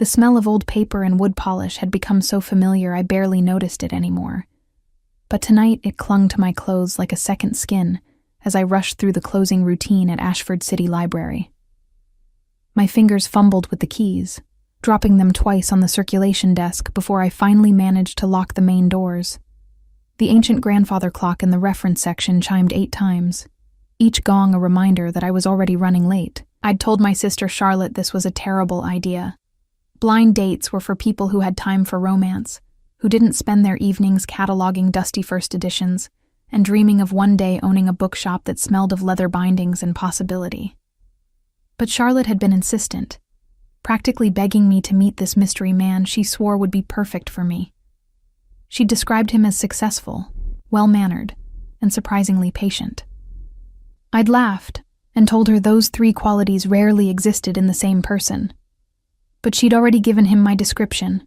The smell of old paper and wood polish had become so familiar I barely noticed it anymore. But tonight it clung to my clothes like a second skin as I rushed through the closing routine at Ashford City Library. My fingers fumbled with the keys, dropping them twice on the circulation desk before I finally managed to lock the main doors. The ancient grandfather clock in the reference section chimed 8 times, each gong a reminder that I was already running late. I'd told my sister Charlotte this was a terrible idea. Blind dates were for people who had time for romance, who didn't spend their evenings cataloging dusty first editions and dreaming of one day owning a bookshop that smelled of leather bindings and possibility. But Charlotte had been insistent, practically begging me to meet this mystery man she swore would be perfect for me. She described him as successful, well-mannered, and surprisingly patient. I'd laughed and told her those 3 qualities rarely existed in the same person. But she'd already given him my description.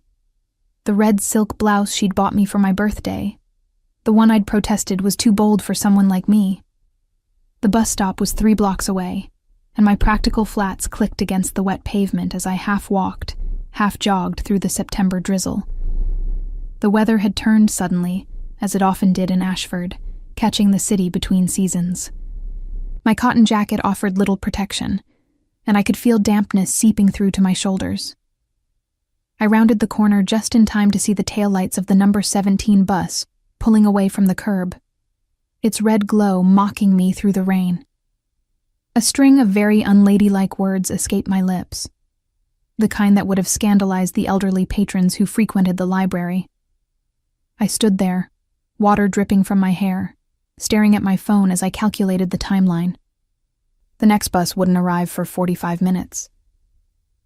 The red silk blouse she'd bought me for my birthday. The one I'd protested was too bold for someone like me. The bus stop was 3 blocks away, and my practical flats clicked against the wet pavement as I half walked, half jogged through the September drizzle. The weather had turned suddenly, as it often did in Ashford, catching the city between seasons. My cotton jacket offered little protection, and I could feel dampness seeping through to my shoulders. I rounded the corner just in time to see the taillights of the number 17 bus pulling away from the curb, its red glow mocking me through the rain. A string of very unladylike words escaped my lips, the kind that would have scandalized the elderly patrons who frequented the library. I stood there, water dripping from my hair, staring at my phone as I calculated the timeline. The next bus wouldn't arrive for 45 minutes.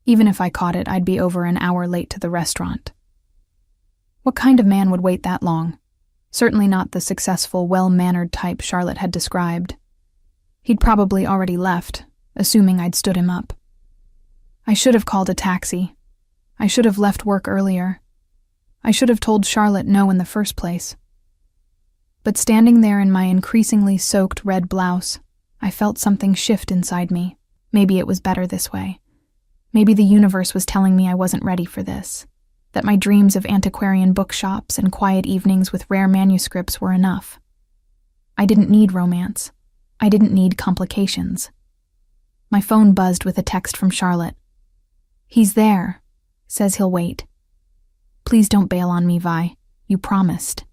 Even if I caught it, I'd be over an hour late to the restaurant. What kind of man would wait that long? Certainly not the successful, well-mannered type Charlotte had described. He'd probably already left, assuming I'd stood him up. I should have called a taxi. I should have left work earlier. I should have told Charlotte no in the first place. But standing there in my increasingly soaked red blouse, I felt something shift inside me. Maybe it was better this way. Maybe the universe was telling me I wasn't ready for this, that my dreams of antiquarian bookshops and quiet evenings with rare manuscripts were enough. I didn't need romance. I didn't need complications. My phone buzzed with a text from Charlotte. "He's there. Says he'll wait. Please don't bail on me, Vi. You promised."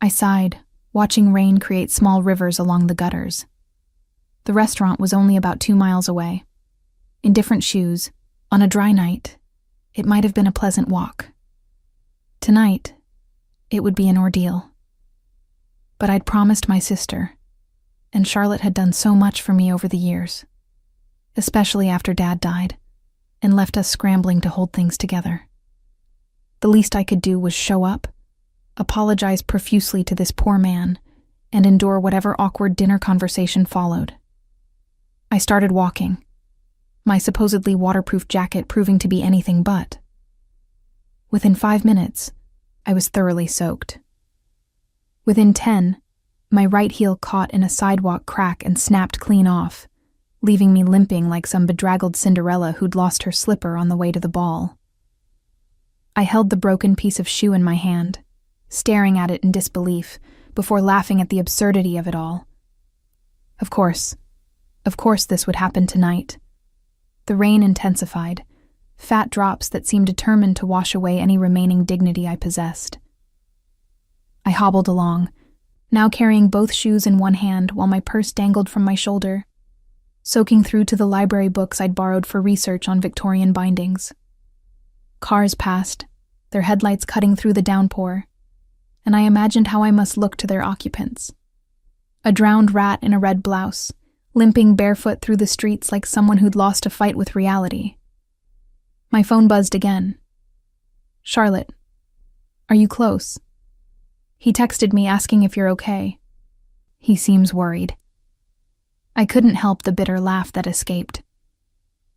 I sighed, watching rain create small rivers along the gutters. The restaurant was only about 2 miles away. In different shoes, on a dry night, it might have been a pleasant walk. Tonight, it would be an ordeal. But I'd promised my sister, and Charlotte had done so much for me over the years, especially after Dad died, and left us scrambling to hold things together. The least I could do was show up, apologize profusely to this poor man, and endure whatever awkward dinner conversation followed. I started walking, my supposedly waterproof jacket proving to be anything but. Within 5 minutes, I was thoroughly soaked. Within 10, my right heel caught in a sidewalk crack and snapped clean off, leaving me limping like some bedraggled Cinderella who'd lost her slipper on the way to the ball. I held the broken piece of shoe in my hand, staring at it in disbelief, before laughing at the absurdity of it all. Of course this would happen tonight. The rain intensified, fat drops that seemed determined to wash away any remaining dignity I possessed. I hobbled along, now carrying both shoes in one hand while my purse dangled from my shoulder, soaking through to the library books I'd borrowed for research on Victorian bindings. Cars passed, their headlights cutting through the downpour, and I imagined how I must look to their occupants. A drowned rat in a red blouse, limping barefoot through the streets like someone who'd lost a fight with reality. My phone buzzed again. "Charlotte, are you close?" He texted me asking if you're okay. He seems worried. I couldn't help the bitter laugh that escaped.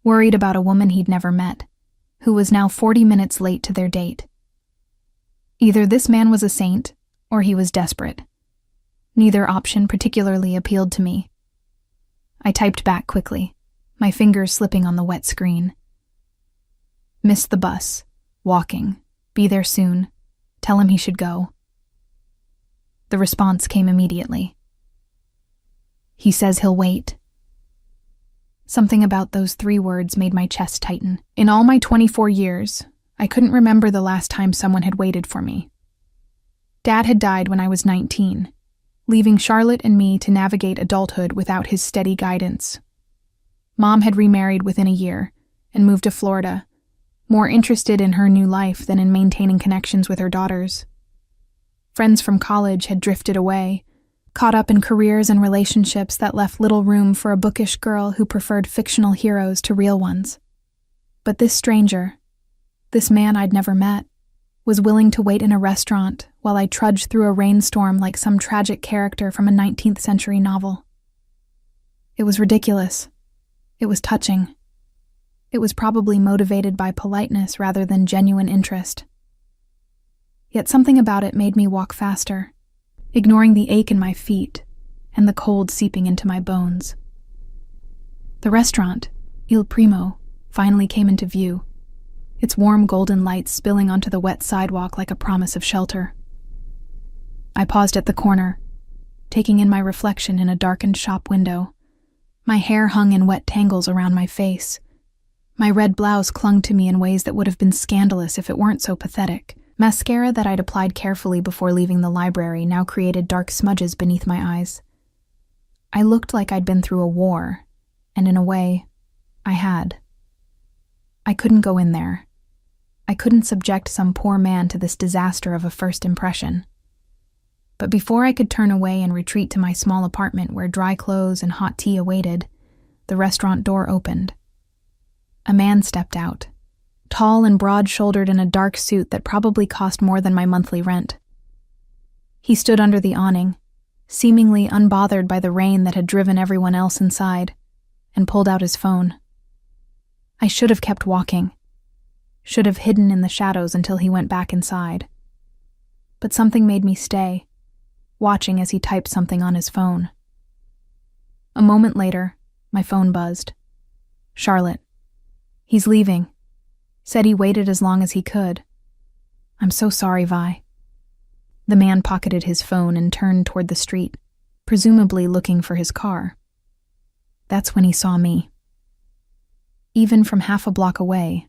Worried about a woman he'd never met, who was now 40 minutes late to their date. Either this man was a saint, or he was desperate. Neither option particularly appealed to me. I typed back quickly, my fingers slipping on the wet screen. Missed the bus. Walking. Be there soon. Tell him he should go. The response came immediately. He says he'll wait. Something about those 3 words made my chest tighten. In all my 24 years, I couldn't remember the last time someone had waited for me. Dad had died when I was 19, leaving Charlotte and me to navigate adulthood without his steady guidance. Mom had remarried within a year and moved to Florida, more interested in her new life than in maintaining connections with her daughters. Friends from college had drifted away, caught up in careers and relationships that left little room for a bookish girl who preferred fictional heroes to real ones. But this stranger, this man I'd never met, was willing to wait in a restaurant while I trudged through a rainstorm like some tragic character from a 19th century novel. It was ridiculous. It was touching. It was probably motivated by politeness rather than genuine interest. Yet something about it made me walk faster, ignoring the ache in my feet and the cold seeping into my bones. The restaurant, Il Primo, finally came into view, its warm golden light spilling onto the wet sidewalk like a promise of shelter. I paused at the corner, taking in my reflection in a darkened shop window. My hair hung in wet tangles around my face. My red blouse clung to me in ways that would have been scandalous if it weren't so pathetic. Mascara that I'd applied carefully before leaving the library now created dark smudges beneath my eyes. I looked like I'd been through a war, and in a way, I had. I couldn't go in there. I couldn't subject some poor man to this disaster of a first impression. But before I could turn away and retreat to my small apartment where dry clothes and hot tea awaited, the restaurant door opened. A man stepped out, tall and broad-shouldered in a dark suit that probably cost more than my monthly rent. He stood under the awning, seemingly unbothered by the rain that had driven everyone else inside, and pulled out his phone. I should have kept walking, should have hidden in the shadows until he went back inside. But something made me stay, watching as he typed something on his phone. A moment later, my phone buzzed. Charlotte. He's leaving. Said he waited as long as he could. I'm so sorry, Vi. The man pocketed his phone and turned toward the street, presumably looking for his car. That's when he saw me. Even from half a block away,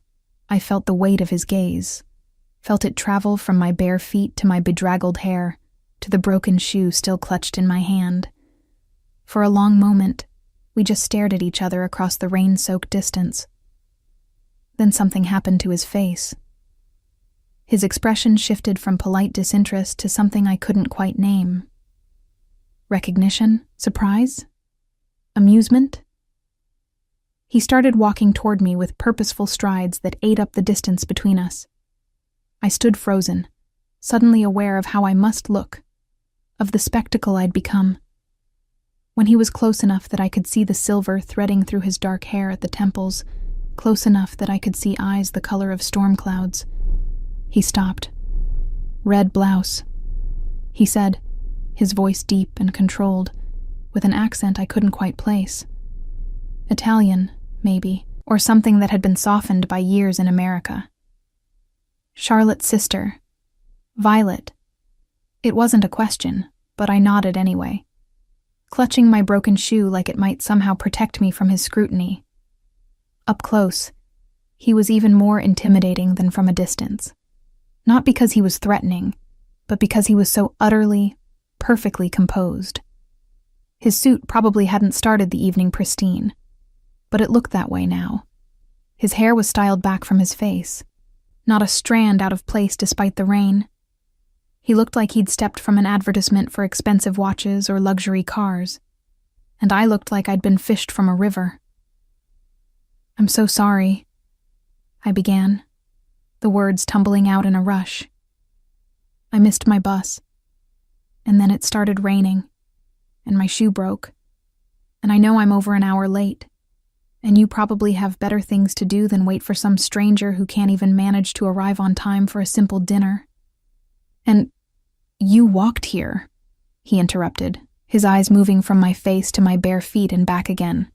I felt the weight of his gaze, felt it travel from my bare feet to my bedraggled hair, to the broken shoe still clutched in my hand. For a long moment, we just stared at each other across the rain-soaked distance. Then something happened to his face. His expression shifted from polite disinterest to something I couldn't quite name. Recognition? Surprise? Amusement? He started walking toward me with purposeful strides that ate up the distance between us. I stood frozen, suddenly aware of how I must look, of the spectacle I'd become. When he was close enough that I could see the silver threading through his dark hair at the temples, close enough that I could see eyes the color of storm clouds, he stopped. Red blouse, he said, his voice deep and controlled, with an accent I couldn't quite place. Italian, maybe, or something that had been softened by years in America. Charlotte's sister. Violet. It wasn't a question, but I nodded anyway, clutching my broken shoe like it might somehow protect me from his scrutiny. Up close, he was even more intimidating than from a distance. Not because he was threatening, but because he was so utterly, perfectly composed. His suit probably hadn't started the evening pristine, but it looked that way now. His hair was styled back from his face, not a strand out of place despite the rain. He looked like he'd stepped from an advertisement for expensive watches or luxury cars, and I looked like I'd been fished from a river. I'm so sorry, I began, the words tumbling out in a rush. I missed my bus, and then it started raining, and my shoe broke, and I know I'm over an hour late, and you probably have better things to do than wait for some stranger who can't even manage to arrive on time for a simple dinner. And you walked here, he interrupted, his eyes moving from my face to my bare feet and back again.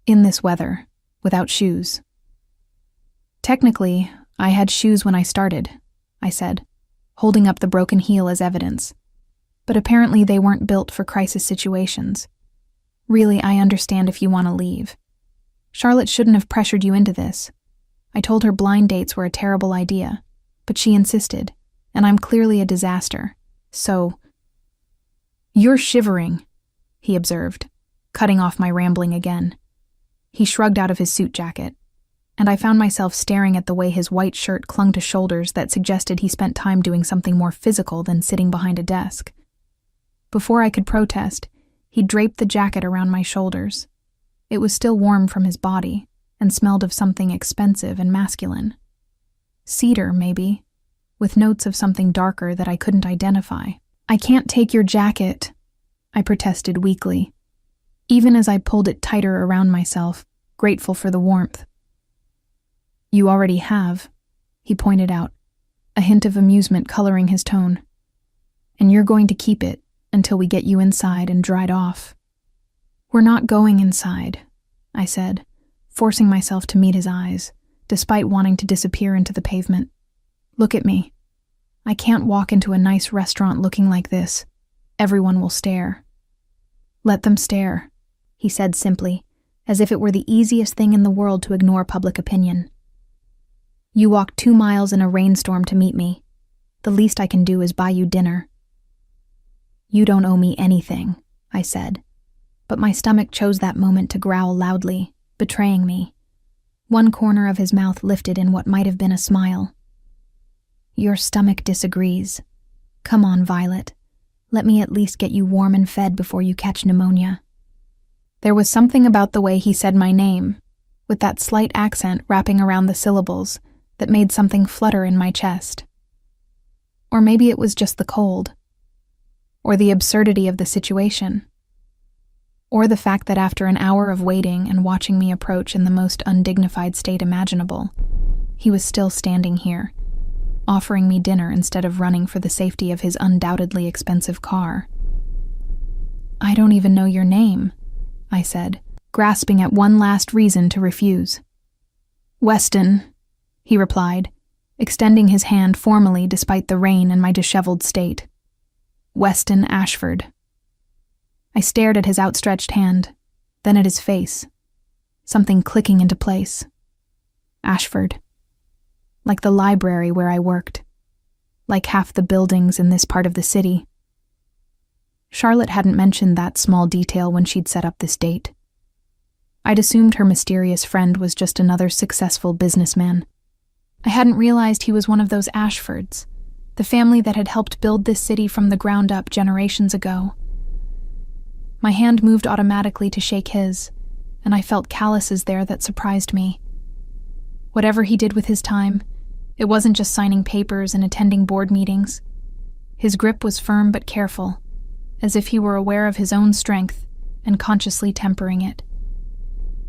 In this weather, without shoes. Technically, I had shoes when I started, I said, holding up the broken heel as evidence. But apparently they weren't built for crisis situations. Really, I understand if you want to leave. Charlotte shouldn't have pressured you into this. I told her blind dates were a terrible idea, but she insisted, and I'm clearly a disaster. So, "You're shivering," he observed, cutting off my rambling again. He shrugged out of his suit jacket, and I found myself staring at the way his white shirt clung to shoulders that suggested he spent time doing something more physical than sitting behind a desk. Before I could protest, he draped the jacket around my shoulders. It was still warm from his body and smelled of something expensive and masculine. Cedar, maybe, with notes of something darker that I couldn't identify. "I can't take your jacket," I protested weakly, even as I pulled it tighter around myself, grateful for the warmth. "You already have," he pointed out, a hint of amusement coloring his tone. "And you're going to keep it until we get you inside and dried off." "We're not going inside," I said, forcing myself to meet his eyes, despite wanting to disappear into the pavement. "Look at me. I can't walk into a nice restaurant looking like this. Everyone will stare." "Let them stare," he said simply, as if it were the easiest thing in the world to ignore public opinion. "You walked 2 miles in a rainstorm to meet me. The least I can do is buy you dinner." "You don't owe me anything," I said, but my stomach chose that moment to growl loudly, betraying me. One corner of his mouth lifted in what might have been a smile. "Your stomach disagrees. Come on, Violet. Let me at least get you warm and fed before you catch pneumonia." There was something about the way he said my name, with that slight accent wrapping around the syllables, that made something flutter in my chest. Or maybe it was just the cold. Or the absurdity of the situation. Or the fact that after an hour of waiting and watching me approach in the most undignified state imaginable, he was still standing here, offering me dinner instead of running for the safety of his undoubtedly expensive car. "I don't even know your name," I said, grasping at one last reason to refuse. "Weston," he replied, extending his hand formally despite the rain and my disheveled state. "Weston Ashford." I stared at his outstretched hand, then at his face, something clicking into place. Ashford. Like the library where I worked. Like half the buildings in this part of the city. Charlotte hadn't mentioned that small detail when she'd set up this date. I'd assumed her mysterious friend was just another successful businessman. I hadn't realized he was one of those Ashfords, the family that had helped build this city from the ground up generations ago. My hand moved automatically to shake his, and I felt calluses there that surprised me. Whatever he did with his time, it wasn't just signing papers and attending board meetings. His grip was firm but careful, as if he were aware of his own strength and consciously tempering it.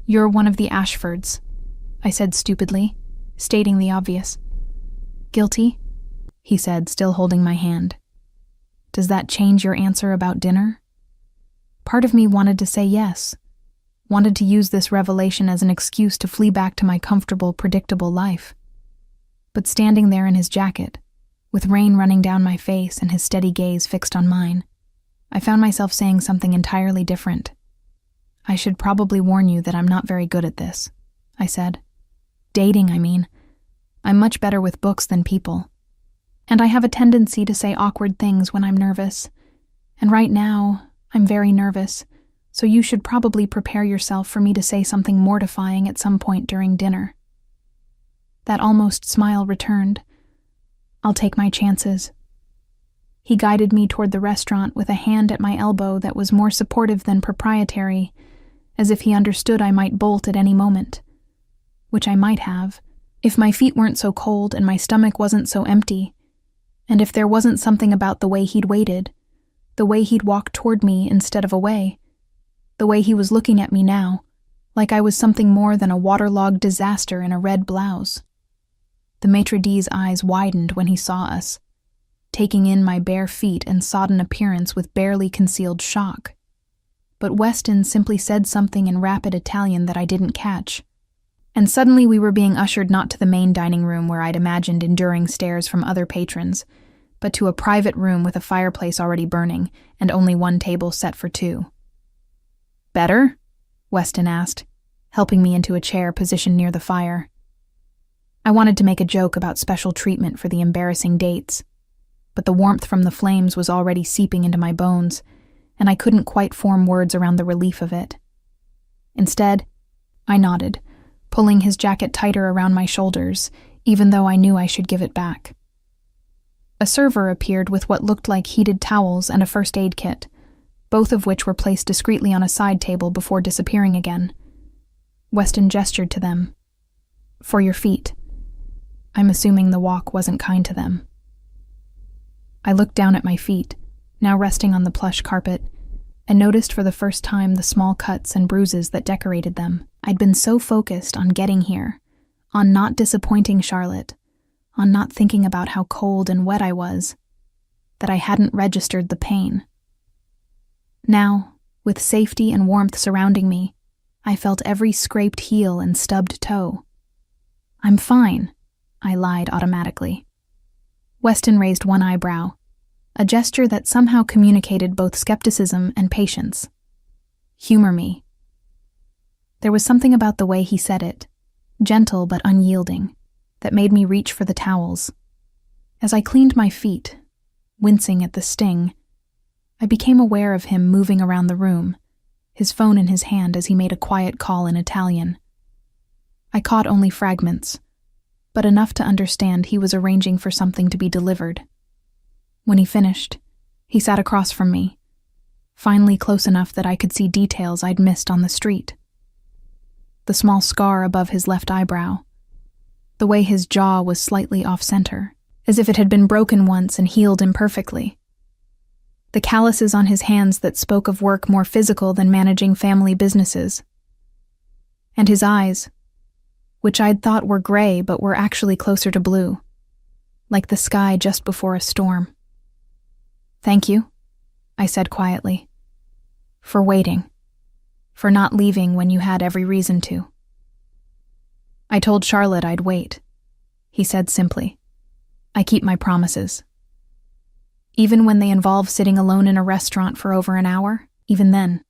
"You're one of the Ashfords," I said stupidly, stating the obvious. "Guilty?" he said, still holding my hand. "Does that change your answer about dinner?" Part of me wanted to say yes, wanted to use this revelation as an excuse to flee back to my comfortable, predictable life. But standing there in his jacket, with rain running down my face and his steady gaze fixed on mine, I found myself saying something entirely different. "I should probably warn you that I'm not very good at this," I said. "Dating, I mean. I'm much better with books than people. And I have a tendency to say awkward things when I'm nervous. And right now, I'm very nervous, so you should probably prepare yourself for me to say something mortifying at some point during dinner." That almost smile returned. "I'll take my chances." He guided me toward the restaurant with a hand at my elbow that was more supportive than proprietary, as if he understood I might bolt at any moment. Which I might have, if my feet weren't so cold and my stomach wasn't so empty, and if there wasn't something about the way he'd waited, the way he'd walked toward me instead of away, the way he was looking at me now, like I was something more than a waterlogged disaster in a red blouse. The maitre d's eyes widened when he saw us, taking in my bare feet and sodden appearance with barely concealed shock. But Weston simply said something in rapid Italian that I didn't catch. And suddenly we were being ushered not to the main dining room where I'd imagined enduring stares from other patrons, but to a private room with a fireplace already burning and only one table set for two. "Better?" Weston asked, helping me into a chair positioned near the fire. I wanted to make a joke about special treatment for the embarrassing dates, but the warmth from the flames was already seeping into my bones, and I couldn't quite form words around the relief of it. Instead, I nodded, pulling his jacket tighter around my shoulders, even though I knew I should give it back. A server appeared with what looked like heated towels and a first aid kit, both of which were placed discreetly on a side table before disappearing again. Weston gestured to them. "For your feet." I'm assuming the walk wasn't kind to them. I looked down at my feet, now resting on the plush carpet, and noticed for the first time the small cuts and bruises that decorated them. I'd been so focused on getting here, on not disappointing Charlotte, on not thinking about how cold and wet I was, that I hadn't registered the pain. Now, with safety and warmth surrounding me, I felt every scraped heel and stubbed toe. "I'm fine," I lied automatically. Weston raised one eyebrow, a gesture that somehow communicated both skepticism and patience. "Humor me." There was something about the way he said it, gentle but unyielding, that made me reach for the towels. As I cleaned my feet, wincing at the sting, I became aware of him moving around the room, his phone in his hand as he made a quiet call in Italian. I caught only fragments, but enough to understand he was arranging for something to be delivered. When he finished, he sat across from me, finally close enough that I could see details I'd missed on the street. The small scar above his left eyebrow, the way his jaw was slightly off-center, as if it had been broken once and healed imperfectly. The calluses on his hands that spoke of work more physical than managing family businesses. And his eyes, which I'd thought were gray but were actually closer to blue, like the sky just before a storm. "Thank you," I said quietly, "for waiting, for not leaving when you had every reason to." "I told Charlotte I'd wait," he said simply. "I keep my promises. Even when they involve sitting alone in a restaurant for over an hour, even then."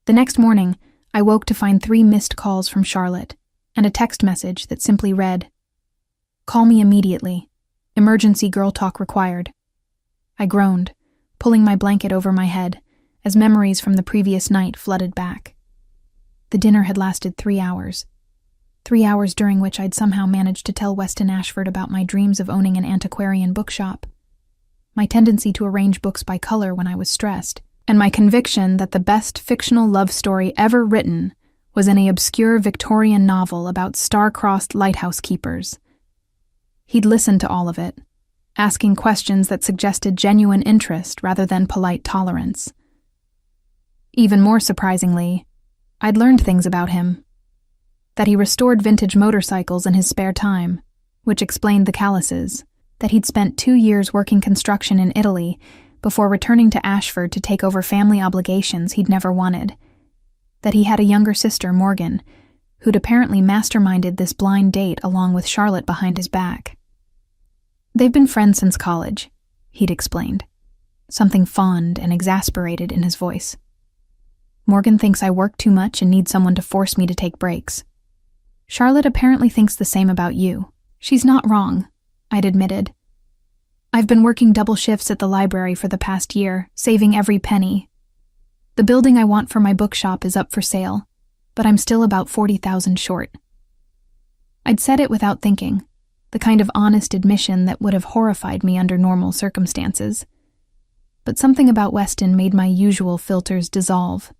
The next morning, I woke to find 3 missed calls from Charlotte and a text message that simply read, "Call me immediately. Emergency girl talk required." I groaned, pulling my blanket over my head as memories from the previous night flooded back. The dinner had lasted 3 hours. 3 hours during which I'd somehow managed to tell Weston Ashford about my dreams of owning an antiquarian bookshop, my tendency to arrange books by color when I was stressed, and my conviction that the best fictional love story ever written was in an obscure Victorian novel about star-crossed lighthouse keepers. He'd listened to all of it, asking questions that suggested genuine interest rather than polite tolerance. Even more surprisingly, I'd learned things about him. That he restored vintage motorcycles in his spare time, which explained the calluses, that he'd spent 2 years working construction in Italy before returning to Ashford to take over family obligations he'd never wanted, that he had a younger sister, Morgan, who'd apparently masterminded this blind date along with Charlotte behind his back. "They've been friends since college," he'd explained, something fond and exasperated in his voice. "Morgan thinks I work too much and need someone to force me to take breaks. Charlotte apparently thinks the same about you." "She's not wrong," I'd admitted. "I've been working double shifts at the library for the past year, saving every penny. The building I want for my bookshop is up for sale, but I'm still about 40,000 short." I'd said it without thinking, the kind of honest admission that would have horrified me under normal circumstances. But something about Weston made my usual filters dissolve.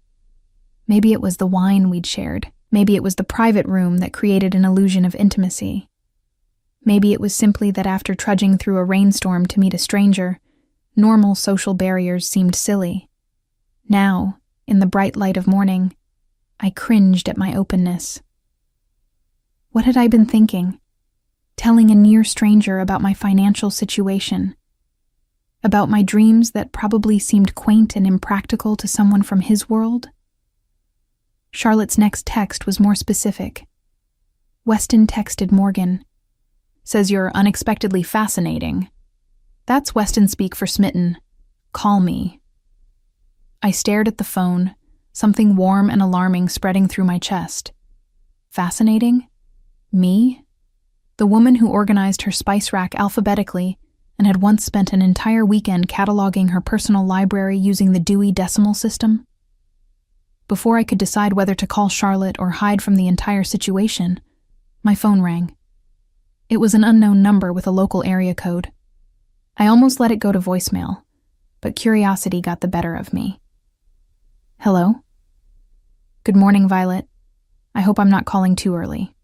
Maybe it was the wine we'd shared. Maybe it was the private room that created an illusion of intimacy. Maybe it was simply that after trudging through a rainstorm to meet a stranger, normal social barriers seemed silly. Now, in the bright light of morning, I cringed at my openness. What had I been thinking? Telling a near stranger about my financial situation, about my dreams that probably seemed quaint and impractical to someone from his world? Charlotte's next text was more specific. Weston texted Morgan. Says you're unexpectedly fascinating. That's Weston speak for smitten. Call me. I stared at the phone, something warm and alarming spreading through my chest. Fascinating? Me? The woman who organized her spice rack alphabetically and had once spent an entire weekend cataloging her personal library using the Dewey Decimal System? Before I could decide whether to call Charlotte or hide from the entire situation, my phone rang. It was an unknown number with a local area code. I almost let it go to voicemail, but curiosity got the better of me. Hello? Good morning, Violet. I hope I'm not calling too early.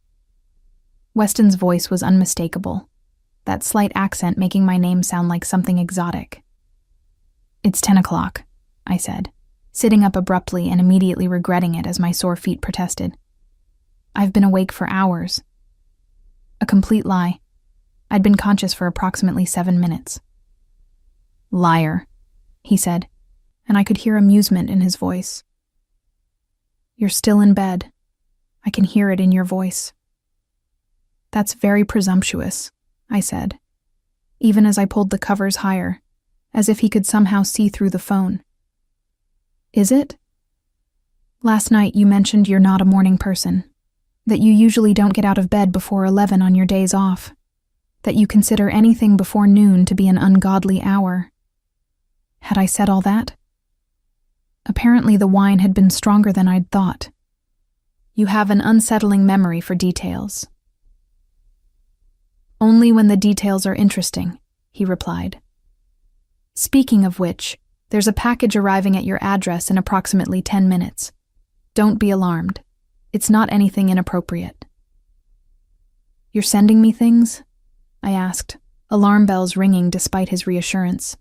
Weston's voice was unmistakable, that slight accent making my name sound like something exotic. It's 10 o'clock, I said, sitting up abruptly and immediately regretting it as my sore feet protested. I've been awake for hours. A complete lie. I'd been conscious for approximately 7 minutes. Liar, he said, and I could hear amusement in his voice. You're still in bed. I can hear it in your voice. That's very presumptuous, I said, even as I pulled the covers higher, as if he could somehow see through the phone. Is it? Last night you mentioned you're not a morning person, that you usually don't get out of bed before 11 on your days off, that you consider anything before noon to be an ungodly hour. Had I said all that? Apparently the wine had been stronger than I'd thought. You have an unsettling memory for details. Only when the details are interesting, he replied. Speaking of which, there's a package arriving at your address in approximately 10 minutes. Don't be alarmed. It's not anything inappropriate. You're sending me things? I asked, alarm bells ringing despite his reassurance.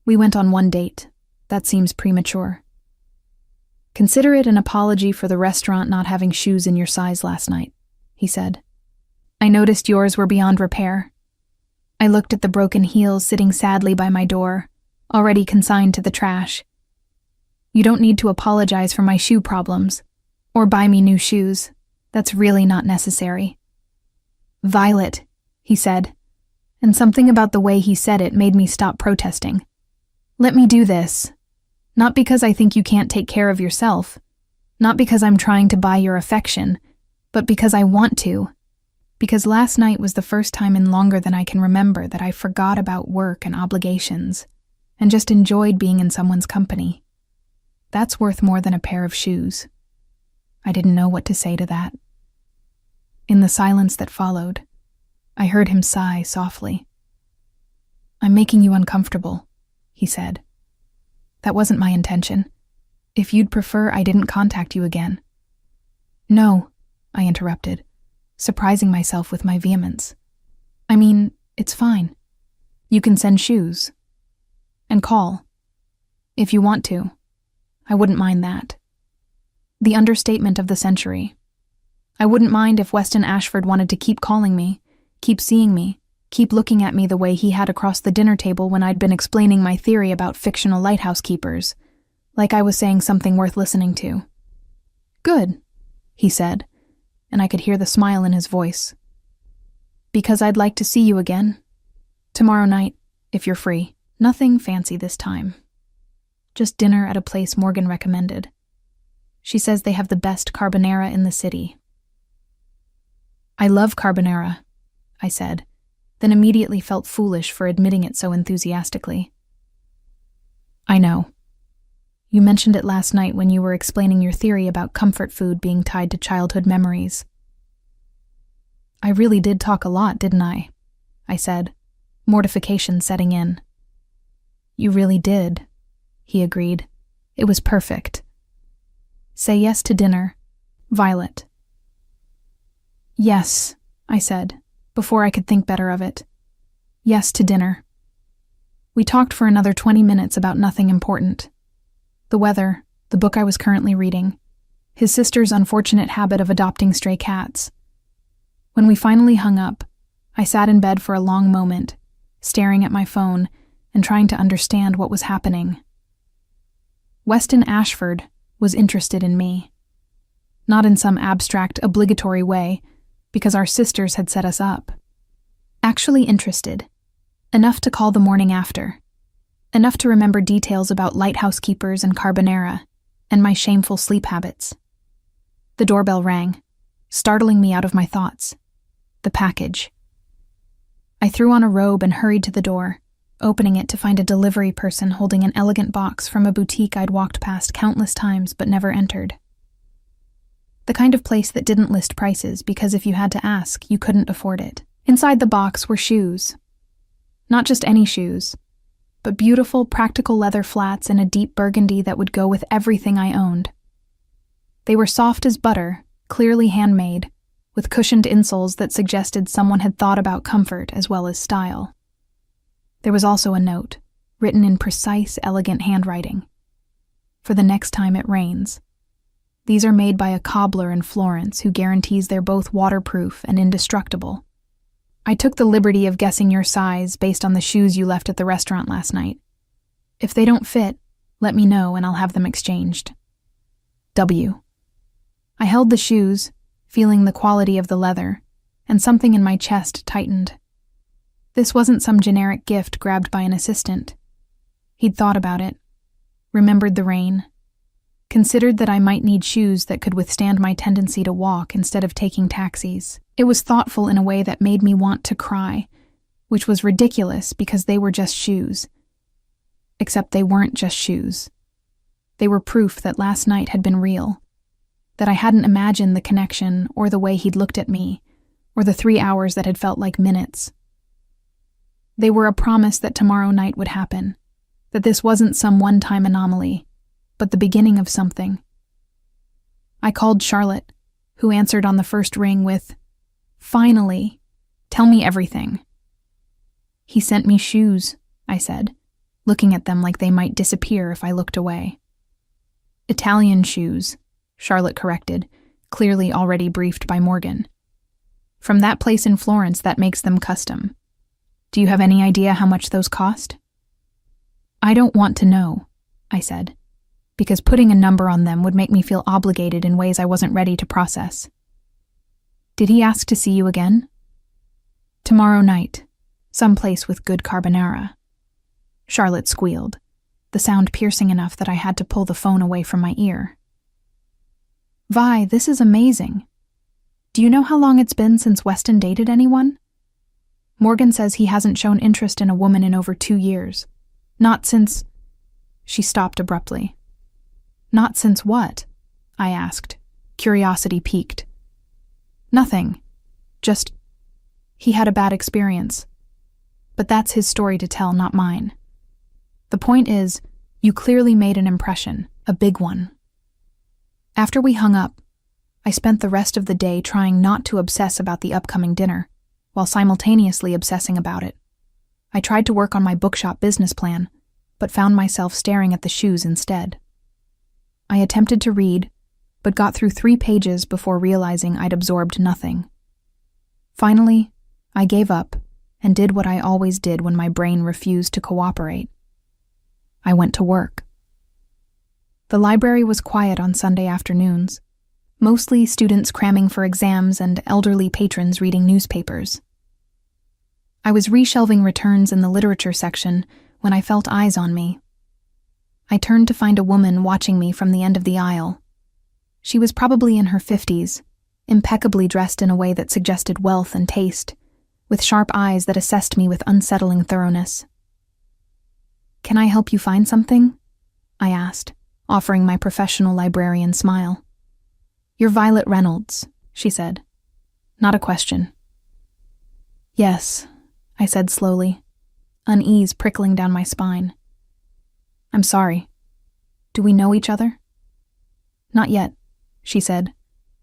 We went on one date. That seems premature. Consider it an apology for the restaurant not having shoes in your size last night, he said. I noticed yours were beyond repair. I looked at the broken heels sitting sadly by my door, already consigned to the trash. You don't need to apologize for my shoe problems, or buy me new shoes. That's really not necessary. Violet, he said, and something about the way he said it made me stop protesting. Let me do this. Not because I think you can't take care of yourself, not because I'm trying to buy your affection, but because I want to. Because last night was the first time in longer than I can remember that I forgot about work and obligations, and just enjoyed being in someone's company. That's worth more than a pair of shoes. I didn't know what to say to that. In the silence that followed, I heard him sigh softly. I'm making you uncomfortable, he said. That wasn't my intention. If you'd prefer, I didn't contact you again. No, I interrupted, surprising myself with my vehemence. I mean, it's fine. You can send shoes. And call. If you want to. I wouldn't mind that. The understatement of the century. I wouldn't mind if Weston Ashford wanted to keep calling me, keep seeing me, keep looking at me the way he had across the dinner table when I'd been explaining my theory about fictional lighthouse keepers, like I was saying something worth listening to. Good, he said, and I could hear the smile in his voice. Because I'd like to see you again. Tomorrow night, if you're free. Nothing fancy this time. Just dinner at a place Morgan recommended. She says they have the best carbonara in the city. I love carbonara, I said, then immediately felt foolish for admitting it so enthusiastically. I know. You mentioned it last night when you were explaining your theory about comfort food being tied to childhood memories. I really did talk a lot, didn't I? I said, mortification setting in. You really did, he agreed. It was perfect. Say yes to dinner, Violet. Yes, I said, before I could think better of it. Yes to dinner. We talked for another 20 minutes about nothing important. The weather, the book I was currently reading, his sister's unfortunate habit of adopting stray cats. When we finally hung up, I sat in bed for a long moment, staring at my phone and trying to understand what was happening. Weston Ashford was interested in me. Not in some abstract, obligatory way, because our sisters had set us up. Actually interested. Enough to call the morning after. Enough to remember details about lighthouse keepers and carbonara, and my shameful sleep habits. The doorbell rang, startling me out of my thoughts. The package. I threw on a robe and hurried to the door, opening it to find a delivery person holding an elegant box from a boutique I'd walked past countless times but never entered. The kind of place that didn't list prices because if you had to ask, you couldn't afford it. Inside the box were shoes. Not just any shoes, but beautiful, practical leather flats in a deep burgundy that would go with everything I owned. They were soft as butter, clearly handmade, with cushioned insoles that suggested someone had thought about comfort as well as style. There was also a note, written in precise, elegant handwriting. For the next time it rains. These are made by a cobbler in Florence who guarantees they're both waterproof and indestructible. I took the liberty of guessing your size based on the shoes you left at the restaurant last night. If they don't fit, let me know and I'll have them exchanged. W. I held the shoes, feeling the quality of the leather, and something in my chest tightened. This wasn't some generic gift grabbed by an assistant. He'd thought about it, remembered the rain, considered that I might need shoes that could withstand my tendency to walk instead of taking taxis. It was thoughtful in a way that made me want to cry, which was ridiculous because they were just shoes. Except they weren't just shoes. They were proof that last night had been real, that I hadn't imagined the connection or the way he'd looked at me, or the 3 hours that had felt like minutes. They were a promise that tomorrow night would happen, that this wasn't some one-time anomaly, but the beginning of something. I called Charlotte, who answered on the first ring with, "Finally, tell me everything." "He sent me shoes," I said, looking at them like they might disappear if I looked away. "Italian shoes," Charlotte corrected, clearly already briefed by Morgan. "From that place in Florence that makes them custom. Do you have any idea how much those cost?" "I don't want to know," I said, because putting a number on them would make me feel obligated in ways I wasn't ready to process. "Did he ask to see you again?" "Tomorrow night, someplace with good carbonara." Charlotte squealed, the sound piercing enough that I had to pull the phone away from my ear. "Vi, this is amazing. Do you know how long it's been since Weston dated anyone? Morgan says he hasn't shown interest in a woman in over 2 years. Not since—" She stopped abruptly. "Not since what?" I asked, curiosity piqued. "Nothing. Just, he had a bad experience. But that's his story to tell, not mine. The point is, you clearly made an impression, a big one." After we hung up, I spent the rest of the day trying not to obsess about the upcoming dinner, while simultaneously obsessing about it. I tried to work on my bookshop business plan, but found myself staring at the shoes instead. I attempted to read, but got through 3 pages before realizing I'd absorbed nothing. Finally, I gave up and did what I always did when my brain refused to cooperate. I went to work. The library was quiet on Sunday afternoons, mostly students cramming for exams and elderly patrons reading newspapers. I was reshelving returns in the literature section when I felt eyes on me. I turned to find a woman watching me from the end of the aisle. She was probably in her 50s, impeccably dressed in a way that suggested wealth and taste, with sharp eyes that assessed me with unsettling thoroughness. "Can I help you find something?" I asked, offering my professional librarian smile. "You're Violet Reynolds," she said. Not a question. "Yes," I said slowly, unease prickling down my spine. "I'm sorry. Do we know each other?" "Not yet," she said,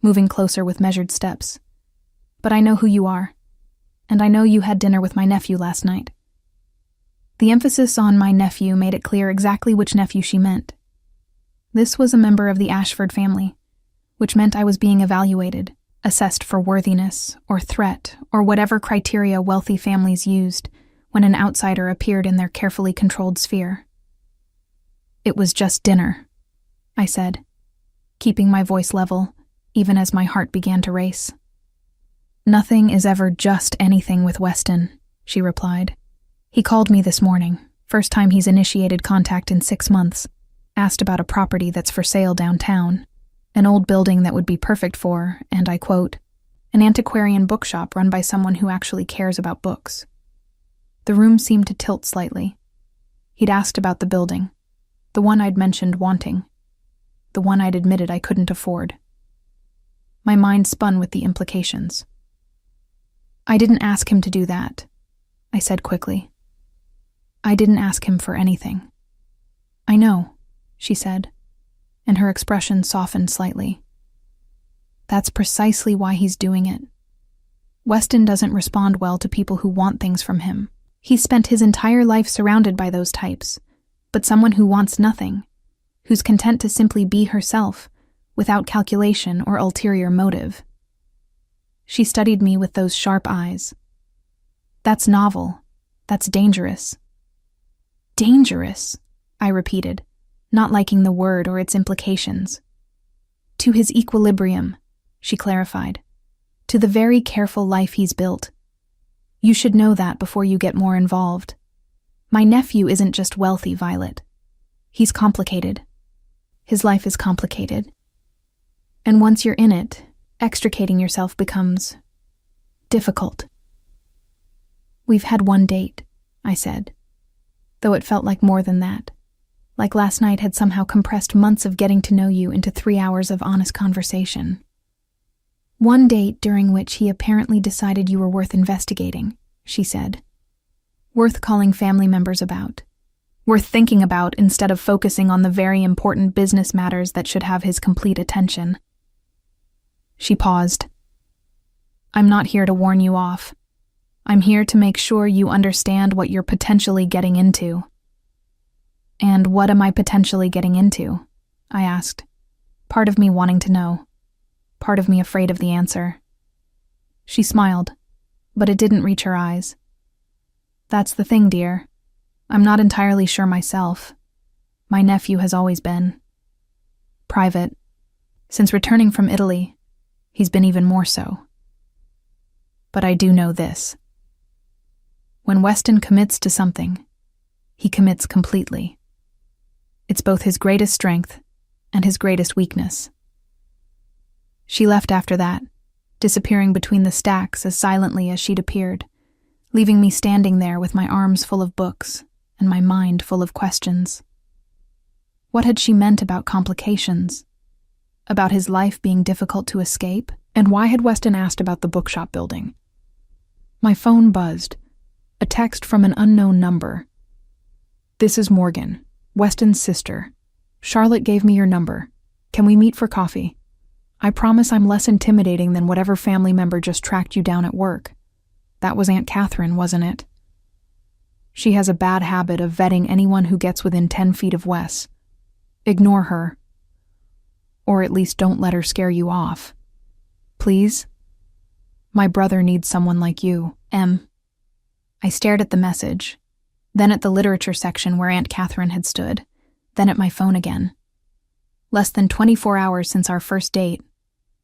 moving closer with measured steps. "But I know who you are, and I know you had dinner with my nephew last night." The emphasis on my nephew made it clear exactly which nephew she meant. This was a member of the Ashford family, which meant I was being evaluated, assessed for worthiness or threat or whatever criteria wealthy families used when an outsider appeared in their carefully controlled sphere. "It was just dinner," I said, keeping my voice level, even as my heart began to race. "Nothing is ever just anything with Weston," she replied. "He called me this morning, first time he's initiated contact in 6 months, asked about a property that's for sale downtown, an old building that would be perfect for, and I quote, an antiquarian bookshop run by someone who actually cares about books." The room seemed to tilt slightly. He'd asked about the building, the one I'd mentioned wanting, the one I'd admitted I couldn't afford. My mind spun with the implications. "I didn't ask him to do that," I said quickly. "I didn't ask him for anything." "I know," she said, and her expression softened slightly. "That's precisely why he's doing it. Weston doesn't respond well to people who want things from him. He's spent his entire life surrounded by those types, but someone who wants nothing, who's content to simply be herself, without calculation or ulterior motive." She studied me with those sharp eyes. "That's novel. That's dangerous." "Dangerous," I repeated, not liking the word or its implications. "To his equilibrium," she clarified. "To the very careful life he's built. You should know that before you get more involved. My nephew isn't just wealthy, Violet. He's complicated. His life is complicated. And once you're in it, extricating yourself becomes difficult." "We've had one date," I said, though it felt like more than that, like last night had somehow compressed months of getting to know you into 3 hours of honest conversation. "One date during which he apparently decided you were worth investigating," she said. "Worth calling family members about. Worth thinking about instead of focusing on the very important business matters that should have his complete attention." She paused. "I'm not here to warn you off. I'm here to make sure you understand what you're potentially getting into." "And what am I potentially getting into?" I asked, part of me wanting to know, part of me afraid of the answer. She smiled, but it didn't reach her eyes. "That's the thing, dear. I'm not entirely sure myself. My nephew has always been private. Since returning from Italy, he's been even more so. But I do know this. When Weston commits to something, he commits completely. It's both his greatest strength and his greatest weakness." She left after that, disappearing between the stacks as silently as she'd appeared, leaving me standing there with my arms full of books and my mind full of questions. What had she meant about complications? About his life being difficult to escape? And why had Weston asked about the bookshop building? My phone buzzed. A text from an unknown number. "This is Morgan, Weston's sister. Charlotte gave me your number. Can we meet for coffee? I promise I'm less intimidating than whatever family member just tracked you down at work. That was Aunt Catherine, wasn't it? She has a bad habit of vetting anyone who gets within 10 feet of Wes. Ignore her. Or at least don't let her scare you off. Please? My brother needs someone like you, M." I stared at the message, then at the literature section where Aunt Catherine had stood, then at my phone again. Less than 24 hours since our first date,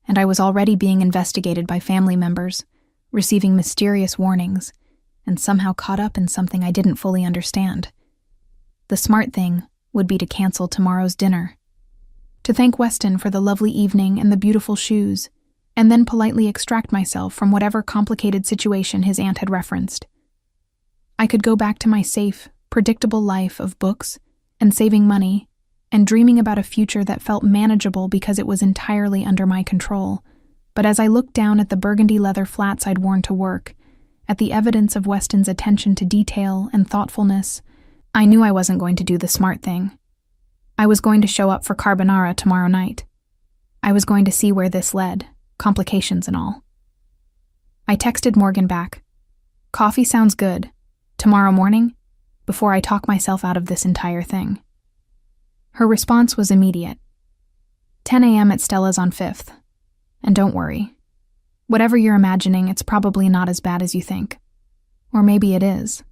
and I was already being investigated by family members, receiving mysterious warnings, and somehow caught up in something I didn't fully understand. The smart thing would be to cancel tomorrow's dinner, to thank Weston for the lovely evening and the beautiful shoes, and then politely extract myself from whatever complicated situation his aunt had referenced. I could go back to my safe, predictable life of books and saving money and dreaming about a future that felt manageable because it was entirely under my control. But as I looked down at the burgundy leather flats I'd worn to work, at the evidence of Weston's attention to detail and thoughtfulness, I knew I wasn't going to do the smart thing. I was going to show up for carbonara tomorrow night. I was going to see where this led, complications and all. I texted Morgan back. "Coffee sounds good. Tomorrow morning, before I talk myself out of this entire thing." Her response was immediate. 10 a.m. at Stella's on 5th. And don't worry. Whatever you're imagining, it's probably not as bad as you think. Or maybe it is.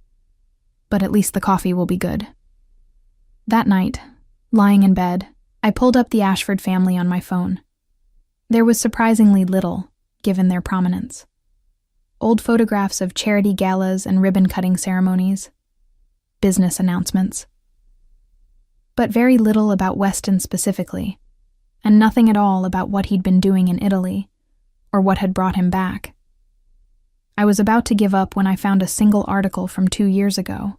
But at least the coffee will be good. That night, lying in bed, I pulled up the Ashford family on my phone. There was surprisingly little, given their prominence. Old photographs of charity galas and ribbon-cutting ceremonies, business announcements. But very little about Weston specifically, and nothing at all about what he'd been doing in Italy, or what had brought him back. I was about to give up when I found a single article from 2 years ago.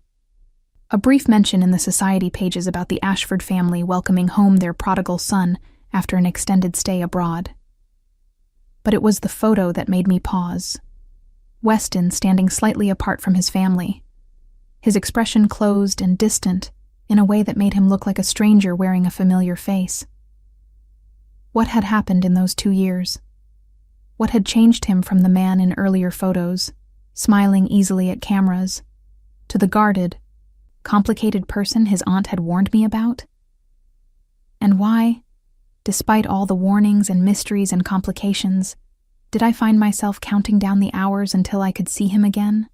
A brief mention in the society pages about the Ashford family welcoming home their prodigal son after an extended stay abroad. But it was the photo that made me pause. Weston standing slightly apart from his family, his expression closed and distant in a way that made him look like a stranger wearing a familiar face. What had happened in those 2 years? What had changed him from the man in earlier photos, smiling easily at cameras, to the guarded, complicated person his aunt had warned me about? And why, despite all the warnings and mysteries and complications, did I find myself counting down the hours until I could see him again?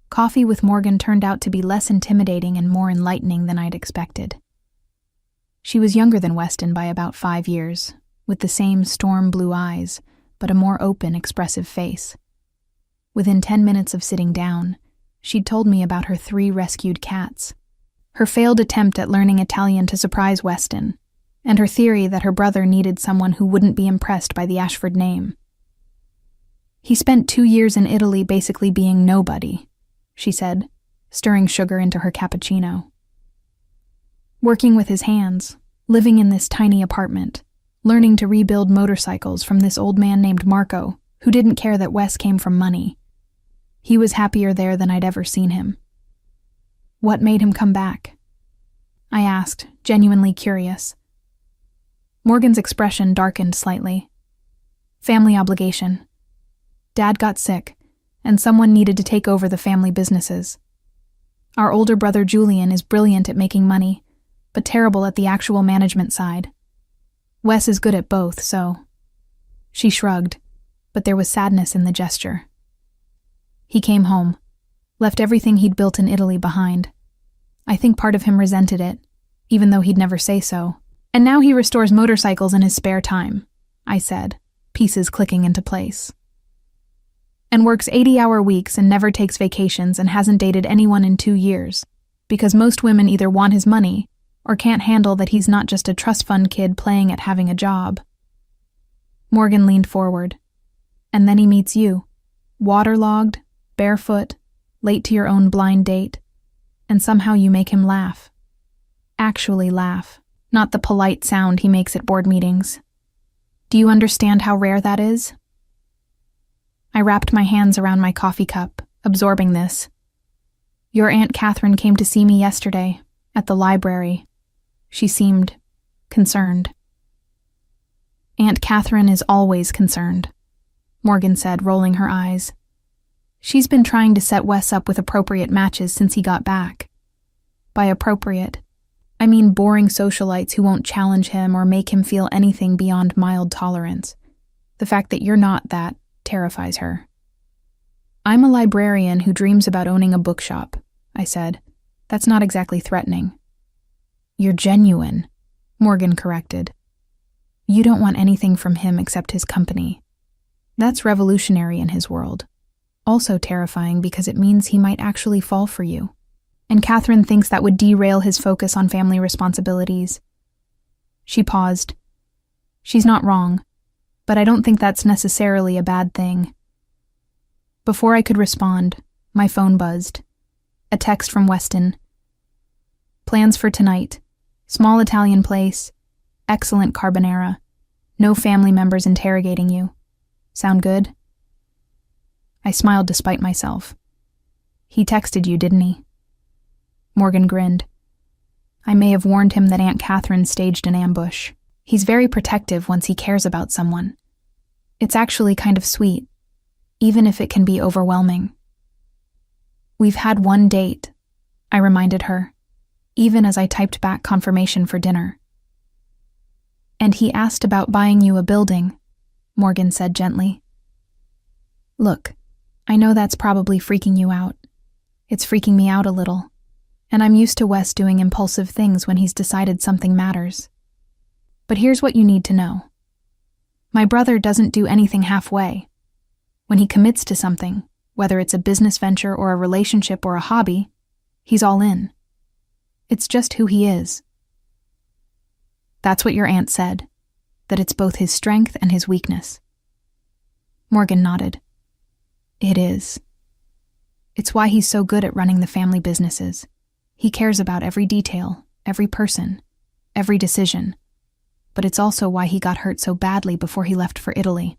Coffee with Morgan turned out to be less intimidating and more enlightening than I'd expected. She was younger than Weston by about 5 years, with the same storm blue eyes, but a more open, expressive face. Within 10 minutes of sitting down, she'd told me about her 3 rescued cats, her failed attempt at learning Italian to surprise Weston, and her theory that her brother needed someone who wouldn't be impressed by the Ashford name. He spent 2 years in Italy basically being nobody, she said, stirring sugar into her cappuccino. Working with his hands, living in this tiny apartment, learning to rebuild motorcycles from this old man named Marco, who didn't care that Wes came from money. He was happier there than I'd ever seen him. What made him come back? I asked, genuinely curious. Morgan's expression darkened slightly. Family obligation. Dad got sick, and someone needed to take over the family businesses. Our older brother Julian is brilliant at making money, but terrible at the actual management side. Wes is good at both, so... She shrugged, but there was sadness in the gesture. He came home, left everything he'd built in Italy behind. I think part of him resented it, even though he'd never say so. And now he restores motorcycles in his spare time, I said, pieces clicking into place. And works 80-hour weeks and never takes vacations and hasn't dated anyone in 2 years, because most women either want his money or can't handle that he's not just a trust fund kid playing at having a job. Morgan leaned forward. And then he meets you, waterlogged, barefoot, late to your own blind date, and somehow you make him laugh. Actually laugh, not the polite sound he makes at board meetings. Do you understand how rare that is? I wrapped my hands around my coffee cup, absorbing this. Your Aunt Catherine came to see me yesterday, at the library. She seemed concerned. Aunt Catherine is always concerned, Morgan said, rolling her eyes. She's been trying to set Wes up with appropriate matches since he got back. By appropriate, I mean boring socialites who won't challenge him or make him feel anything beyond mild tolerance. The fact that you're not that terrifies her. I'm a librarian who dreams about owning a bookshop, I said. That's not exactly threatening. You're genuine, Morgan corrected. You don't want anything from him except his company. That's revolutionary in his world. Also terrifying because it means he might actually fall for you. And Catherine thinks that would derail his focus on family responsibilities. She paused. She's not wrong, but I don't think that's necessarily a bad thing. Before I could respond, my phone buzzed. A text from Weston. Plans for tonight. Small Italian place. Excellent carbonara. No family members interrogating you. Sound good? I smiled despite myself. He texted you, didn't he? Morgan grinned. I may have warned him that Aunt Catherine staged an ambush. He's very protective once he cares about someone. It's actually kind of sweet, even if it can be overwhelming. We've had one date, I reminded her, even as I typed back confirmation for dinner. And he asked about buying you a building, Morgan said gently. Look, I know that's probably freaking you out. It's freaking me out a little, and I'm used to Wes doing impulsive things when he's decided something matters. But here's what you need to know. My brother doesn't do anything halfway. When he commits to something, whether it's a business venture or a relationship or a hobby, he's all in. It's just who he is. That's what your aunt said, that it's both his strength and his weakness. Morgan nodded. It is. It's why he's so good at running the family businesses. He cares about every detail, every person, every decision. But it's also why he got hurt so badly before he left for Italy.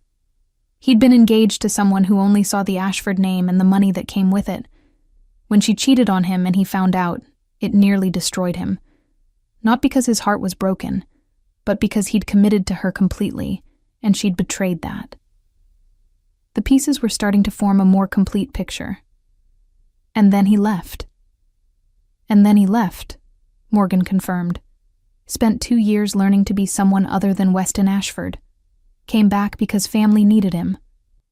He'd been engaged to someone who only saw the Ashford name and the money that came with it. When she cheated on him and he found out, it nearly destroyed him. Not because his heart was broken, but because he'd committed to her completely, and she'd betrayed that. The pieces were starting to form a more complete picture. And then he left. And then he left, Morgan confirmed. Spent 2 years learning to be someone other than Weston Ashford. Came back because family needed him,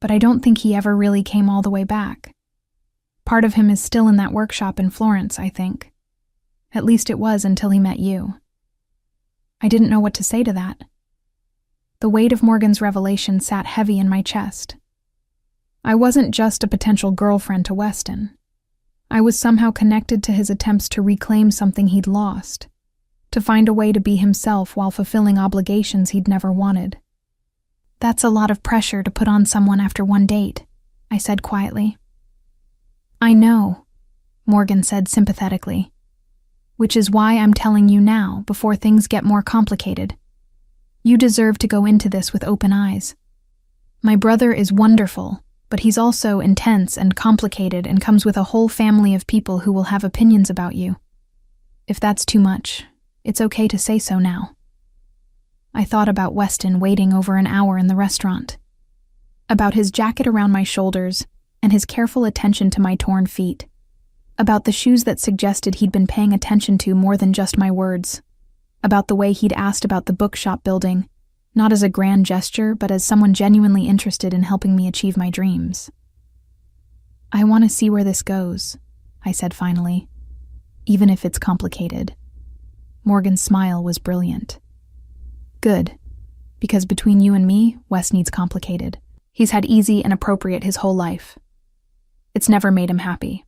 but I don't think he ever really came all the way back. Part of him is still in that workshop in Florence, I think. At least it was until he met you. I didn't know what to say to that. The weight of Morgan's revelation sat heavy in my chest. I wasn't just a potential girlfriend to Weston. I was somehow connected to his attempts to reclaim something he'd lost, to find a way to be himself while fulfilling obligations he'd never wanted. That's a lot of pressure to put on someone after one date, I said quietly. I know, Morgan said sympathetically, which is why I'm telling you now before things get more complicated. You deserve to go into this with open eyes. My brother is wonderful, but he's also intense and complicated and comes with a whole family of people who will have opinions about you. If that's too much, it's okay to say so now. I thought about Weston waiting over an hour in the restaurant, about his jacket around my shoulders and his careful attention to my torn feet, about the shoes that suggested he'd been paying attention to more than just my words, about the way he'd asked about the bookshop building, not as a grand gesture, but as someone genuinely interested in helping me achieve my dreams. I want to see where this goes, I said finally, even if it's complicated. Morgan's smile was brilliant. Good, because between you and me, Wes needs complicated. He's had easy and appropriate his whole life. It's never made him happy.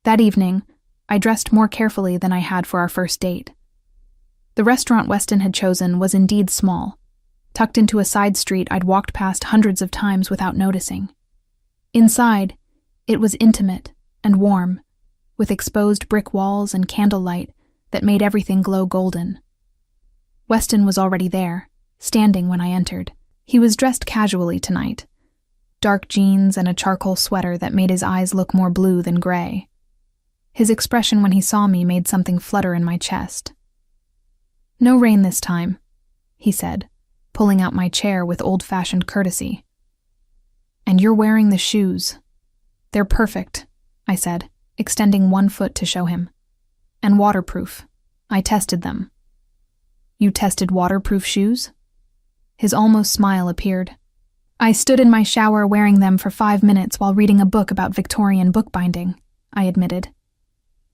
That evening, I dressed more carefully than I had for our first date. The restaurant Weston had chosen was indeed small, tucked into a side street I'd walked past hundreds of times without noticing. Inside, it was intimate and warm, with exposed brick walls and candlelight that made everything glow golden. Weston was already there, standing when I entered. He was dressed casually tonight. Dark jeans and a charcoal sweater that made his eyes look more blue than gray. His expression when he saw me made something flutter in my chest. No rain this time, he said, pulling out my chair with old-fashioned courtesy. And you're wearing the shoes. They're perfect, I said, extending one foot to show him. And waterproof. I tested them. You tested waterproof shoes? His almost smile appeared. I stood in my shower wearing them for 5 minutes while reading a book about Victorian bookbinding, I admitted.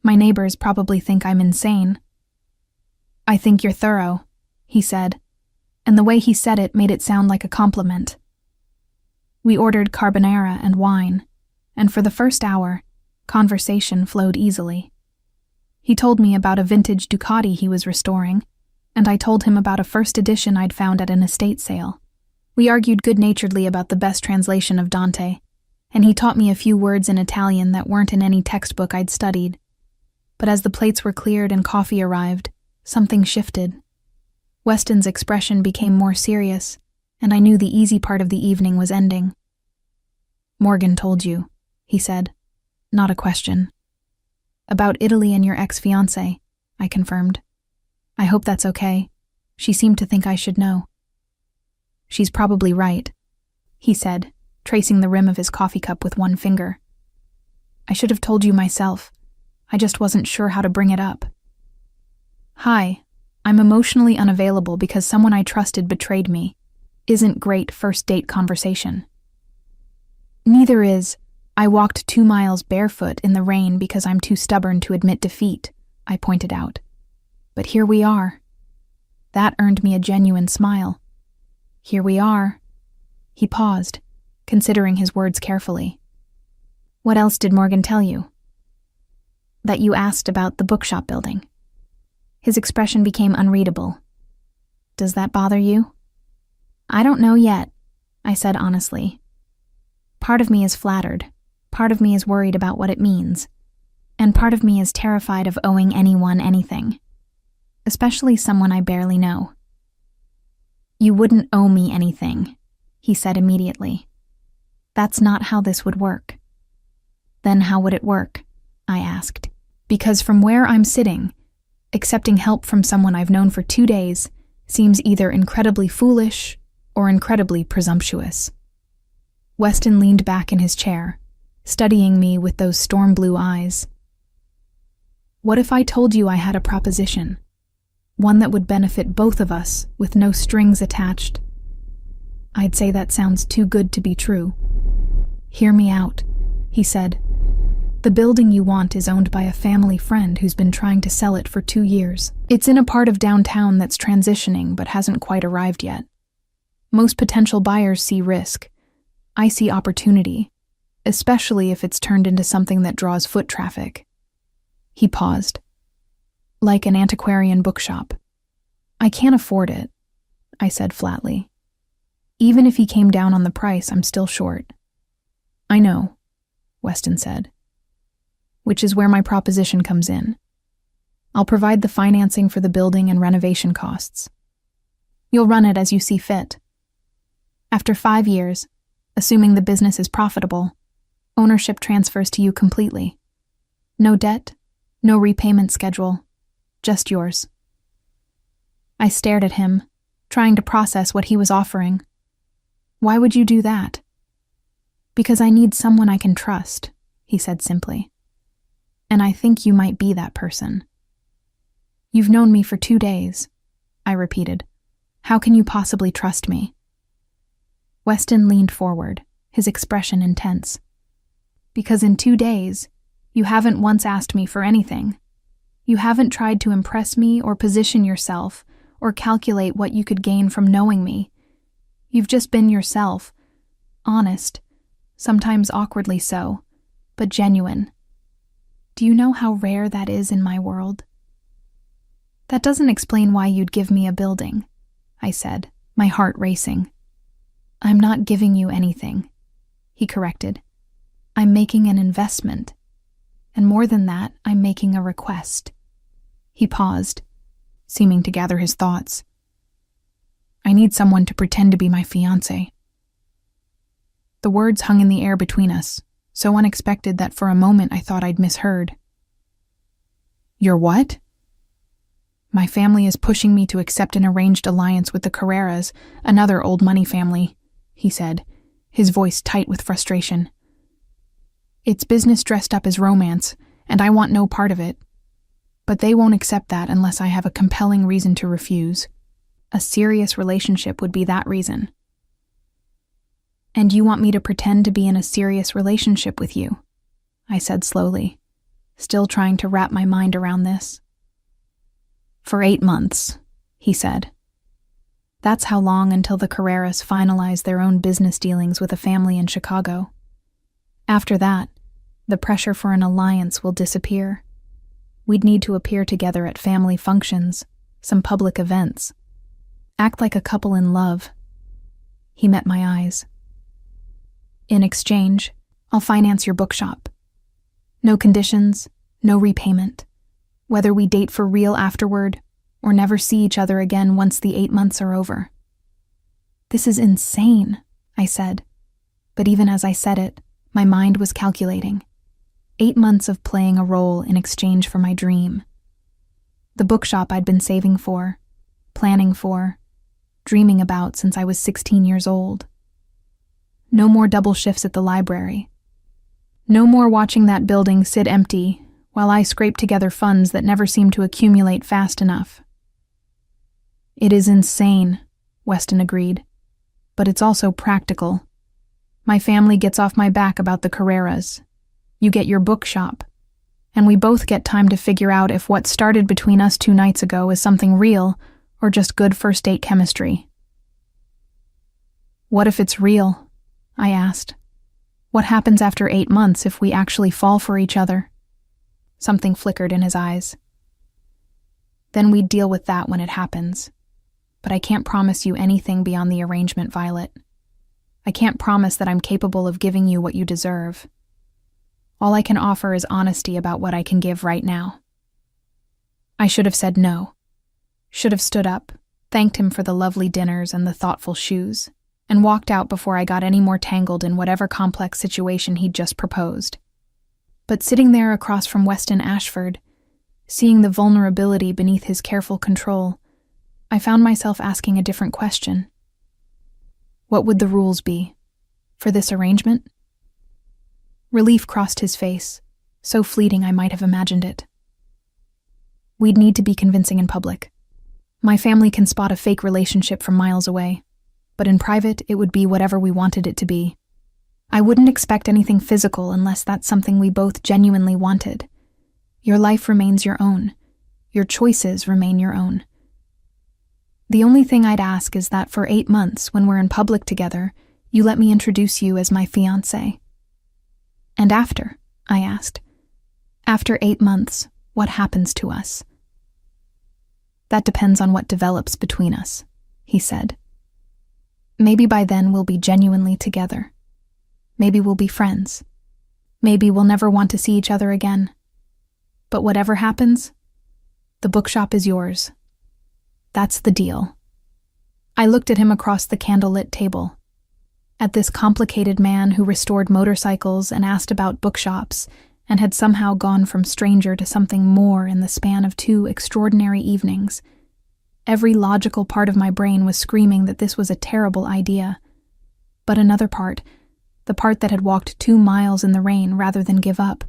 My neighbors probably think I'm insane. I think you're thorough, he said, and the way he said it made it sound like a compliment. We ordered carbonara and wine, and for the first hour, conversation flowed easily. He told me about a vintage Ducati he was restoring, and I told him about a first edition I'd found at an estate sale. We argued good-naturedly about the best translation of Dante, and he taught me a few words in Italian that weren't in any textbook I'd studied. But as the plates were cleared and coffee arrived, something shifted. Weston's expression became more serious, and I knew the easy part of the evening was ending. Morgan told you, he said. Not a question. About Italy and your ex-fiancé, I confirmed. I hope that's okay. She seemed to think I should know. She's probably right, he said, tracing the rim of his coffee cup with one finger. I should have told you myself. I just wasn't sure how to bring it up. Hi, I'm emotionally unavailable because someone I trusted betrayed me. Isn't great first date conversation. Neither is, I walked 2 miles barefoot in the rain because I'm too stubborn to admit defeat, I pointed out. But here we are. That earned me a genuine smile. Here we are. He paused, considering his words carefully. What else did Morgan tell you? That you asked about the bookshop building. His expression became unreadable. Does that bother you? I don't know yet, I said honestly. Part of me is flattered, part of me is worried about what it means, and part of me is terrified of owing anyone anything, especially someone I barely know. You wouldn't owe me anything, he said immediately. That's not how this would work. Then how would it work? I asked, because from where I'm sitting, accepting help from someone I've known for 2 days seems either incredibly foolish or incredibly presumptuous. Weston leaned back in his chair, studying me with those storm blue eyes. What if I told you I had a proposition? One that would benefit both of us with no strings attached. I'd say that sounds too good to be true. Hear me out, he said. The building you want is owned by a family friend who's been trying to sell it for 2 years. It's in a part of downtown that's transitioning but hasn't quite arrived yet. Most potential buyers see risk. I see opportunity, especially if it's turned into something that draws foot traffic. He paused. Like an antiquarian bookshop. I can't afford it, I said flatly. Even if he came down on the price, I'm still short. I know, Weston said. Which is where my proposition comes in. I'll provide the financing for the building and renovation costs. You'll run it as you see fit. After 5 years, assuming the business is profitable, ownership transfers to you completely. No debt, no repayment schedule, just yours. I stared at him, trying to process what he was offering. Why would you do that? Because I need someone I can trust, he said simply. And I think you might be that person. You've known me for 2 days, I repeated. How can you possibly trust me? Weston leaned forward, his expression intense. Because in 2 days, you haven't once asked me for anything. You haven't tried to impress me or position yourself or calculate what you could gain from knowing me. You've just been yourself, honest, sometimes awkwardly so, but genuine. Do you know how rare that is in my world? That doesn't explain why you'd give me a building, I said, my heart racing. I'm not giving you anything, he corrected. I'm making an investment. And more than that, I'm making a request. He paused, seeming to gather his thoughts. I need someone to pretend to be my fiancé. The words hung in the air between us, so unexpected that for a moment I thought I'd misheard. Your what? My family is pushing me to accept an arranged alliance with the Carreras, another old money family, he said, his voice tight with frustration. It's business dressed up as romance, and I want no part of it. But they won't accept that unless I have a compelling reason to refuse. A serious relationship would be that reason. And you want me to pretend to be in a serious relationship with you? I said slowly, still trying to wrap my mind around this. For 8 months, he said. That's how long until the Carreras finalize their own business dealings with a family in Chicago. After that, the pressure for an alliance will disappear. We'd need to appear together at family functions, some public events. Act like a couple in love. He met my eyes. In exchange, I'll finance your bookshop. No conditions, no repayment. Whether we date for real afterward or never see each other again once the 8 months are over. This is insane, I said. But even as I said it, my mind was calculating. 8 months of playing a role in exchange for my dream. The bookshop I'd been saving for, planning for, dreaming about since I was 16 years old. No more double shifts at the library. No more watching that building sit empty while I scraped together funds that never seemed to accumulate fast enough. It is insane, Weston agreed, but it's also practical. My family gets off my back about the Carreras. You get your bookshop, and we both get time to figure out if what started between us 2 nights ago is something real or just good first date chemistry. What if it's real? I asked. What happens after 8 months if we actually fall for each other? Something flickered in his eyes. Then we'd deal with that when it happens. But I can't promise you anything beyond the arrangement, Violet. I can't promise that I'm capable of giving you what you deserve. All I can offer is honesty about what I can give right now. I should have said no. Should have stood up, thanked him for the lovely dinners and the thoughtful shoes, and walked out before I got any more tangled in whatever complex situation he'd just proposed. But sitting there across from Weston Ashford, seeing the vulnerability beneath his careful control, I found myself asking a different question. What would the rules be for this arrangement? Relief crossed his face, so fleeting I might have imagined it. We'd need to be convincing in public. My family can spot a fake relationship from miles away, but in private it would be whatever we wanted it to be. I wouldn't expect anything physical unless that's something we both genuinely wanted. Your life remains your own. Your choices remain your own. The only thing I'd ask is that for 8 months, when we're in public together, you let me introduce you as my fiancé. And after, I asked. After 8 months, what happens to us? That depends on what develops between us, he said. Maybe by then we'll be genuinely together. Maybe we'll be friends. Maybe we'll never want to see each other again. But whatever happens, the bookshop is yours. That's the deal. I looked at him across the candlelit table, at this complicated man who restored motorcycles and asked about bookshops and had somehow gone from stranger to something more in the span of 2 extraordinary evenings. Every logical part of my brain was screaming that this was a terrible idea. But another part, the part that had walked 2 miles in the rain rather than give up,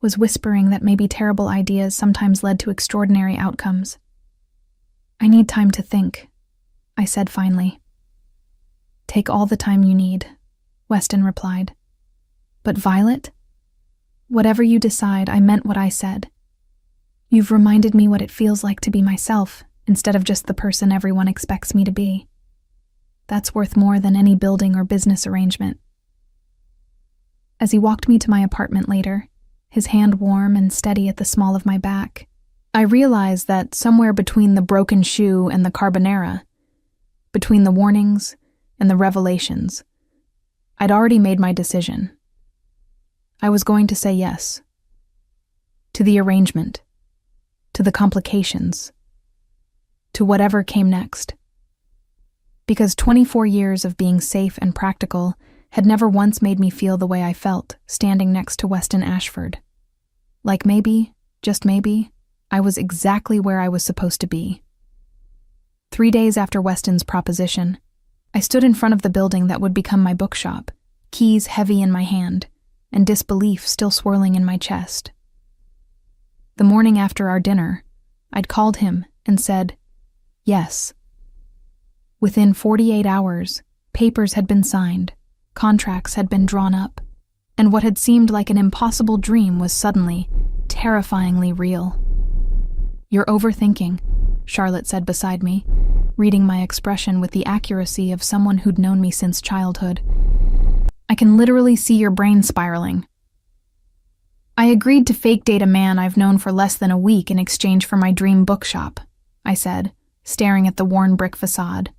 was whispering that maybe terrible ideas sometimes led to extraordinary outcomes. I need time to think, I said finally. Take all the time you need, Weston replied. But Violet? Whatever you decide, I meant what I said. You've reminded me what it feels like to be myself, instead of just the person everyone expects me to be. That's worth more than any building or business arrangement. As he walked me to my apartment later, his hand warm and steady at the small of my back, I realized that somewhere between the broken shoe and the carbonara, between the warnings and the revelations, I'd already made my decision. I was going to say yes. To the arrangement. To the complications. To whatever came next. Because 24 years of being safe and practical had never once made me feel the way I felt standing next to Weston Ashford. Like maybe, just maybe, I was exactly where I was supposed to be. 3 days after Weston's proposition, I stood in front of the building that would become my bookshop, keys heavy in my hand, and disbelief still swirling in my chest. The morning after our dinner, I'd called him and said, yes. Within 48 hours, papers had been signed, contracts had been drawn up, and what had seemed like an impossible dream was suddenly, terrifyingly real. You're overthinking, Charlotte said beside me, reading my expression with the accuracy of someone who'd known me since childhood. I can literally see your brain spiraling. I agreed to fake date a man I've known for less than a week in exchange for my dream bookshop, I said, staring at the worn brick facade.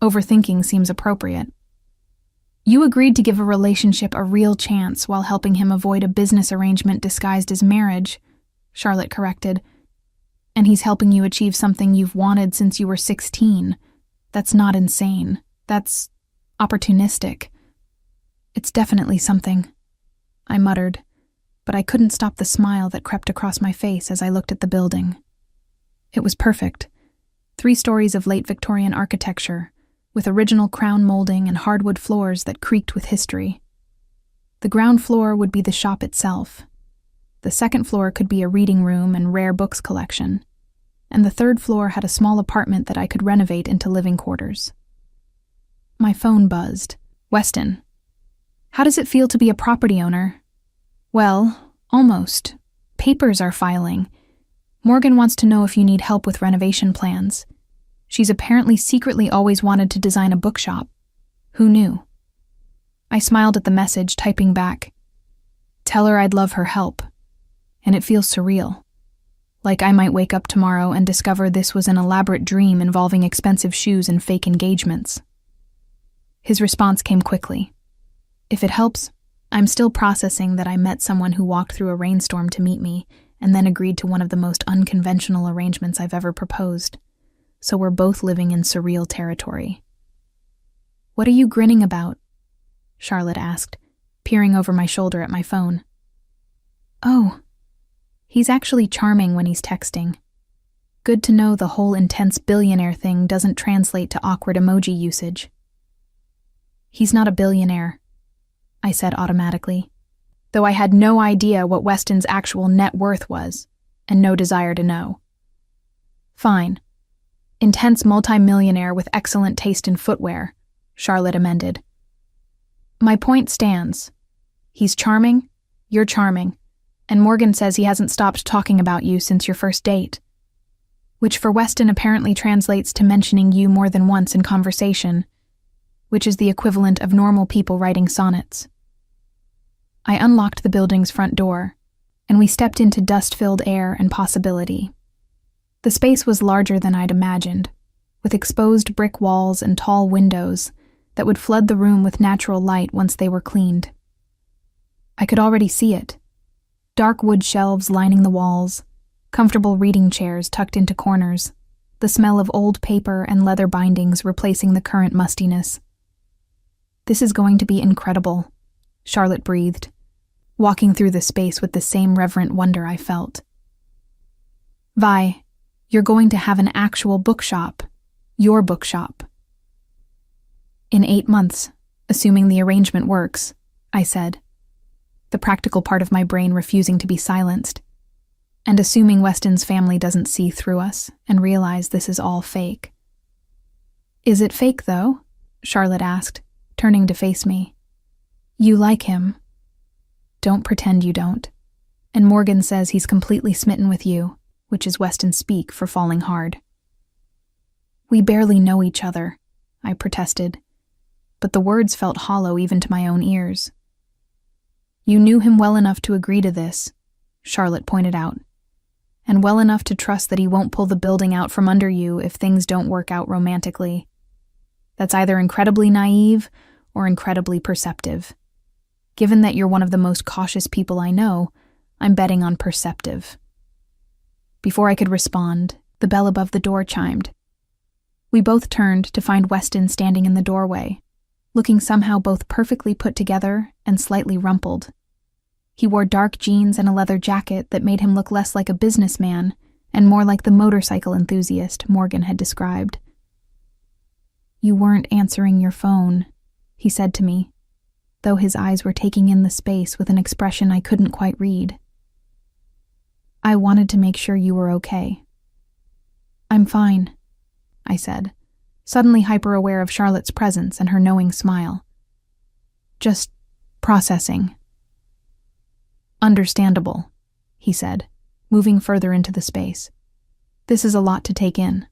Overthinking seems appropriate. You agreed to give a relationship a real chance while helping him avoid a business arrangement disguised as marriage, Charlotte corrected. And he's helping you achieve something you've wanted since you were 16. That's not insane. That's opportunistic. It's definitely something, I muttered, but I couldn't stop the smile that crept across my face as I looked at the building. It was perfect. 3 stories of late Victorian architecture, with original crown molding and hardwood floors that creaked with history. The ground floor would be the shop itself. The second floor could be a reading room and rare books collection, and the third floor had a small apartment that I could renovate into living quarters. My phone buzzed. Weston. How does it feel to be a property owner? Well, almost. Papers are filing. Morgan wants to know if you need help with renovation plans. She's apparently secretly always wanted to design a bookshop. Who knew? I smiled at the message, typing back, "Tell her I'd love her help." And it feels surreal. Like I might wake up tomorrow and discover this was an elaborate dream involving expensive shoes and fake engagements. His response came quickly. "If it helps, I'm still processing that I met someone who walked through a rainstorm to meet me and then agreed to one of the most unconventional arrangements I've ever proposed. So we're both living in surreal territory." "What are you grinning about?" Charlotte asked, peering over my shoulder at my phone. "Oh, he's actually charming when he's texting. Good to know the whole intense billionaire thing doesn't translate to awkward emoji usage." "He's not a billionaire," I said automatically, though I had no idea what Weston's actual net worth was, and no desire to know. "Fine. Intense multimillionaire with excellent taste in footwear," Charlotte amended. "My point stands. He's charming, you're charming, and Morgan says he hasn't stopped talking about you since your first date. Which for Weston apparently translates to mentioning you more than once in conversation, which is the equivalent of normal people writing sonnets." I unlocked the building's front door, and we stepped into dust-filled air and possibility. The space was larger than I'd imagined, with exposed brick walls and tall windows that would flood the room with natural light once they were cleaned. I could already see it. Dark wood shelves lining the walls, comfortable reading chairs tucked into corners, the smell of old paper and leather bindings replacing the current mustiness. "This is going to be incredible," Charlotte breathed, walking through the space with the same reverent wonder I felt. "Vi, you're going to have an actual bookshop. Your bookshop." "In 8 months, assuming the arrangement works," I said, the practical part of my brain refusing to be silenced, "and assuming Weston's family doesn't see through us and realize this is all fake." "Is it fake, though?" Charlotte asked, turning to face me. "You like him. Don't pretend you don't. And Morgan says he's completely smitten with you, which is Weston speak for falling hard." "We barely know each other," I protested, but the words felt hollow even to my own ears. "You knew him well enough to agree to this," Charlotte pointed out, "and well enough to trust that he won't pull the building out from under you if things don't work out romantically. That's either incredibly naive or incredibly perceptive. Given that you're one of the most cautious people I know, I'm betting on perceptive." Before I could respond, the bell above the door chimed. We both turned to find Weston standing in the doorway, looking somehow both perfectly put together and slightly rumpled. He wore dark jeans and a leather jacket that made him look less like a businessman and more like the motorcycle enthusiast Morgan had described. "You weren't answering your phone," he said to me, though his eyes were taking in the space with an expression I couldn't quite read. "I wanted to make sure you were okay." "I'm fine," I said, suddenly hyper-aware of Charlotte's presence and her knowing smile. "Just processing." "Understandable," he said, moving further into the space. "This is a lot to take in."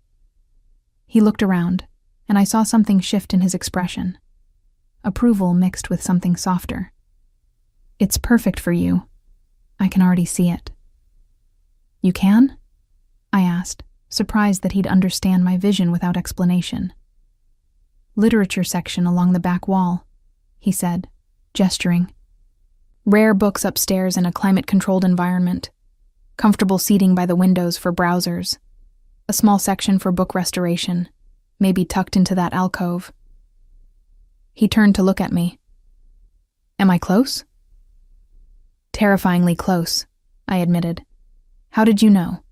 He looked around, and I saw something shift in his expression. Approval mixed with something softer. "It's perfect for you. I can already see it." "You can?" I asked, surprised that he'd understand my vision without explanation. "Literature section along the back wall," he said, gesturing. "Rare books upstairs in a climate-controlled environment. Comfortable seating by the windows for browsers. A small section for book restoration, maybe tucked into that alcove." He turned to look at me. "Am I close?" "Terrifyingly close," I admitted. "How did you know?"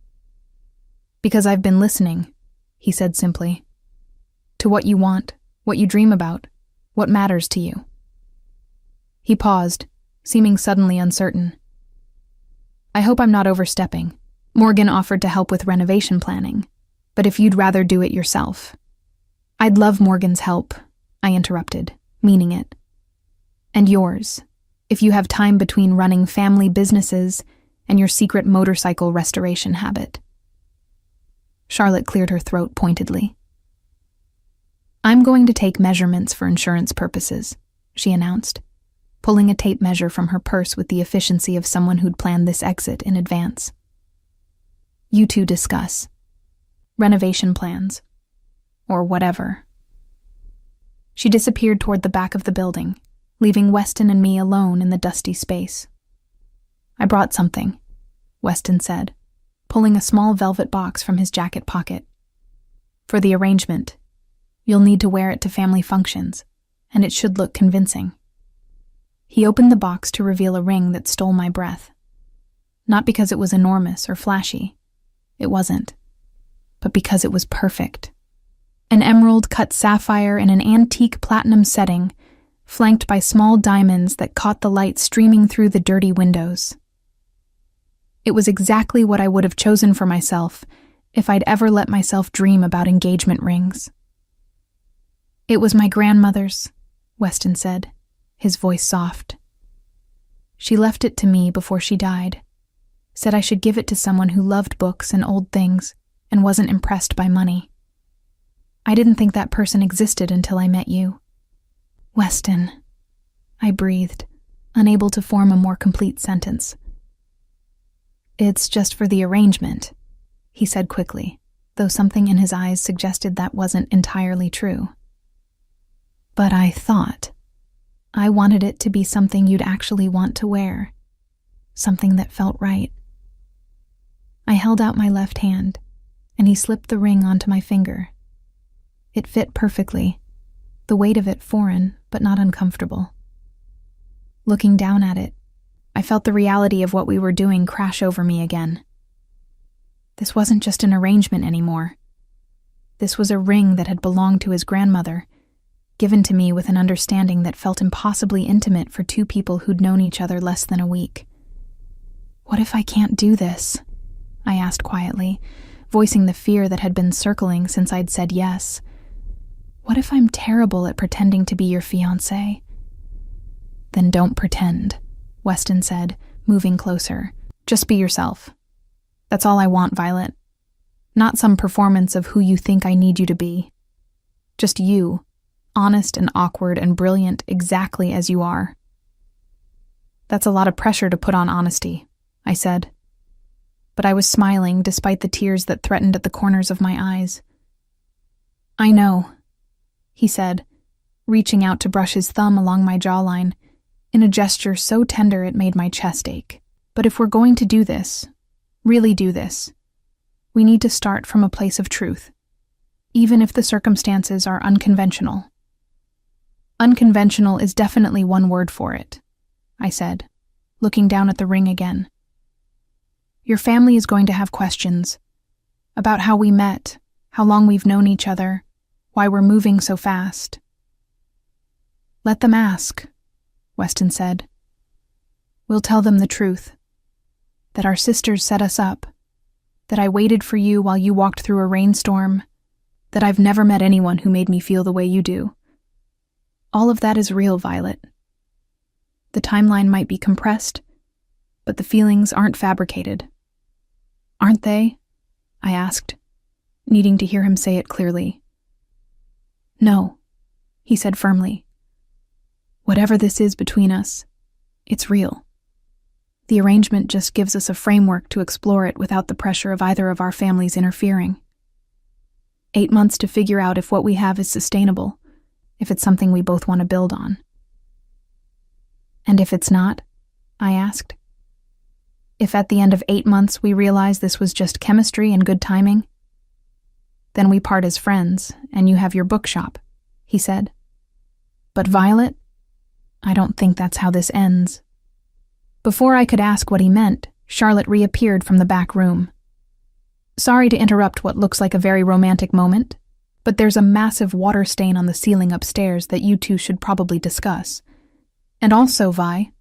"Because I've been listening," he said simply. "To what you want, what you dream about, what matters to you." He paused, seeming suddenly uncertain. "I hope I'm not overstepping. Morgan offered to help with renovation planning, but if you'd rather do it yourself." "I'd love Morgan's help," I interrupted, meaning it. "And yours, if you have time between running family businesses and your secret motorcycle restoration habit." Charlotte cleared her throat pointedly. "I'm going to take measurements for insurance purposes," she announced, pulling a tape measure from her purse with the efficiency of someone who'd planned this exit in advance. "You two discuss. Renovation plans. Or whatever." She disappeared toward the back of the building, leaving Weston and me alone in the dusty space. "I brought something," Weston said, pulling a small velvet box from his jacket pocket. "For the arrangement. You'll need to wear it to family functions, and it should look convincing." He opened the box to reveal a ring that stole my breath. Not because it was enormous or flashy. It wasn't. But because it was perfect. An emerald-cut sapphire in an antique platinum setting, flanked by small diamonds that caught the light streaming through the dirty windows. It was exactly what I would have chosen for myself if I'd ever let myself dream about engagement rings. "It was my grandmother's," Weston said, his voice soft. "She left it to me before she died. Said I should give it to someone who loved books and old things and wasn't impressed by money. I didn't think that person existed until I met you." "Weston," I breathed, unable to form a more complete sentence. "It's just for the arrangement," he said quickly, though something in his eyes suggested that wasn't entirely true. "But I wanted it to be something you'd actually want to wear, something that felt right." I held out my left hand, and he slipped the ring onto my finger. It fit perfectly, the weight of it foreign but not uncomfortable. Looking down at it, I felt the reality of what we were doing crash over me again. This wasn't just an arrangement anymore. This was a ring that had belonged to his grandmother, given to me with an understanding that felt impossibly intimate for two people who'd known each other less than a week. "What if I can't do this?" I asked quietly, voicing the fear that had been circling since I'd said yes. "What if I'm terrible at pretending to be your fiancé?" "Then don't pretend," Weston said, moving closer. "Just be yourself. That's all I want, Violet. Not some performance of who you think I need you to be. Just you, honest and awkward and brilliant exactly as you are." "That's a lot of pressure to put on honesty," I said. But I was smiling despite the tears that threatened at the corners of my eyes. "I know," he said, reaching out to brush his thumb along my jawline, in a gesture so tender it made my chest ache. "But if we're going to do this, really do this, we need to start from a place of truth, even if the circumstances are unconventional." "Unconventional is definitely one word for it," I said, looking down at the ring again. "Your family is going to have questions about how we met, how long we've known each other, why we're moving so fast." "Let them ask," Weston said. "We'll tell them the truth, that our sisters set us up, that I waited for you while you walked through a rainstorm, that I've never met anyone who made me feel the way you do. All of that is real, Violet. The timeline might be compressed, but the feelings aren't fabricated." "Aren't they?" I asked, needing to hear him say it clearly. "No," he said firmly. "Whatever this is between us, it's real. The arrangement just gives us a framework to explore it without the pressure of either of our families interfering. 8 months to figure out if what we have is sustainable, if it's something we both want to build on." "And if it's not?" I asked. "If at the end of 8 months we realize this was just chemistry and good timing?" "Then we part as friends, and you have your bookshop," he said. "But Violet, I don't think that's how this ends." Before I could ask what he meant, Charlotte reappeared from the back room. "Sorry to interrupt what looks like a very romantic moment, but there's a massive water stain on the ceiling upstairs that you two should probably discuss. And also, Vi,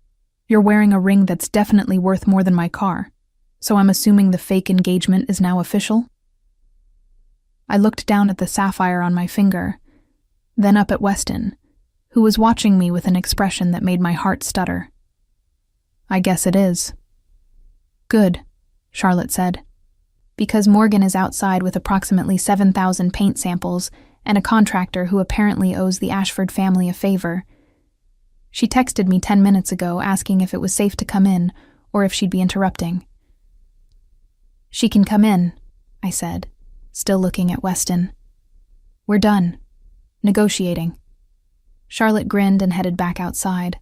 you're wearing a ring that's definitely worth more than my car, so I'm assuming the fake engagement is now official?" I looked down at the sapphire on my finger, then up at Weston, who was watching me with an expression that made my heart stutter. "I guess it is." "Good," Charlotte said, "because Morgan is outside with approximately 7,000 paint samples and a contractor who apparently owes the Ashford family a favor. She texted me 10 minutes ago asking if it was safe to come in or if she'd be interrupting. "She can come in," I said, still looking at Weston. "We're done. Negotiating." Charlotte grinned and headed back outside,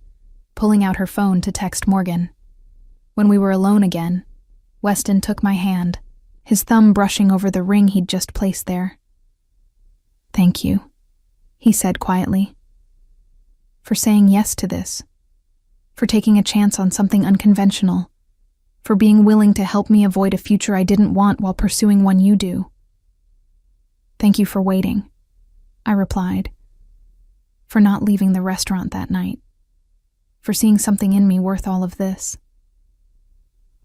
pulling out her phone to text Morgan. When we were alone again, Weston took my hand, his thumb brushing over the ring he'd just placed there. "Thank you," he said quietly, "for saying yes to this, for taking a chance on something unconventional, for being willing to help me avoid a future I didn't want while pursuing one you do." "Thank you for waiting," I replied, "for not leaving the restaurant that night, for seeing something in me worth all of this."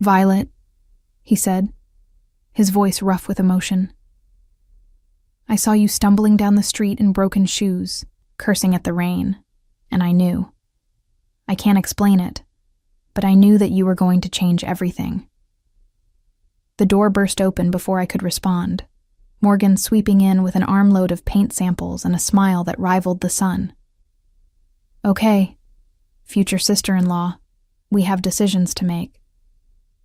"Violet," he said, his voice rough with emotion, "I saw you stumbling down the street in broken shoes, cursing at the rain, and I knew. I can't explain it, but I knew that you were going to change everything." The door burst open before I could respond, Morgan sweeping in with an armload of paint samples and a smile that rivaled the sun. "Okay, future sister-in-law, we have decisions to make.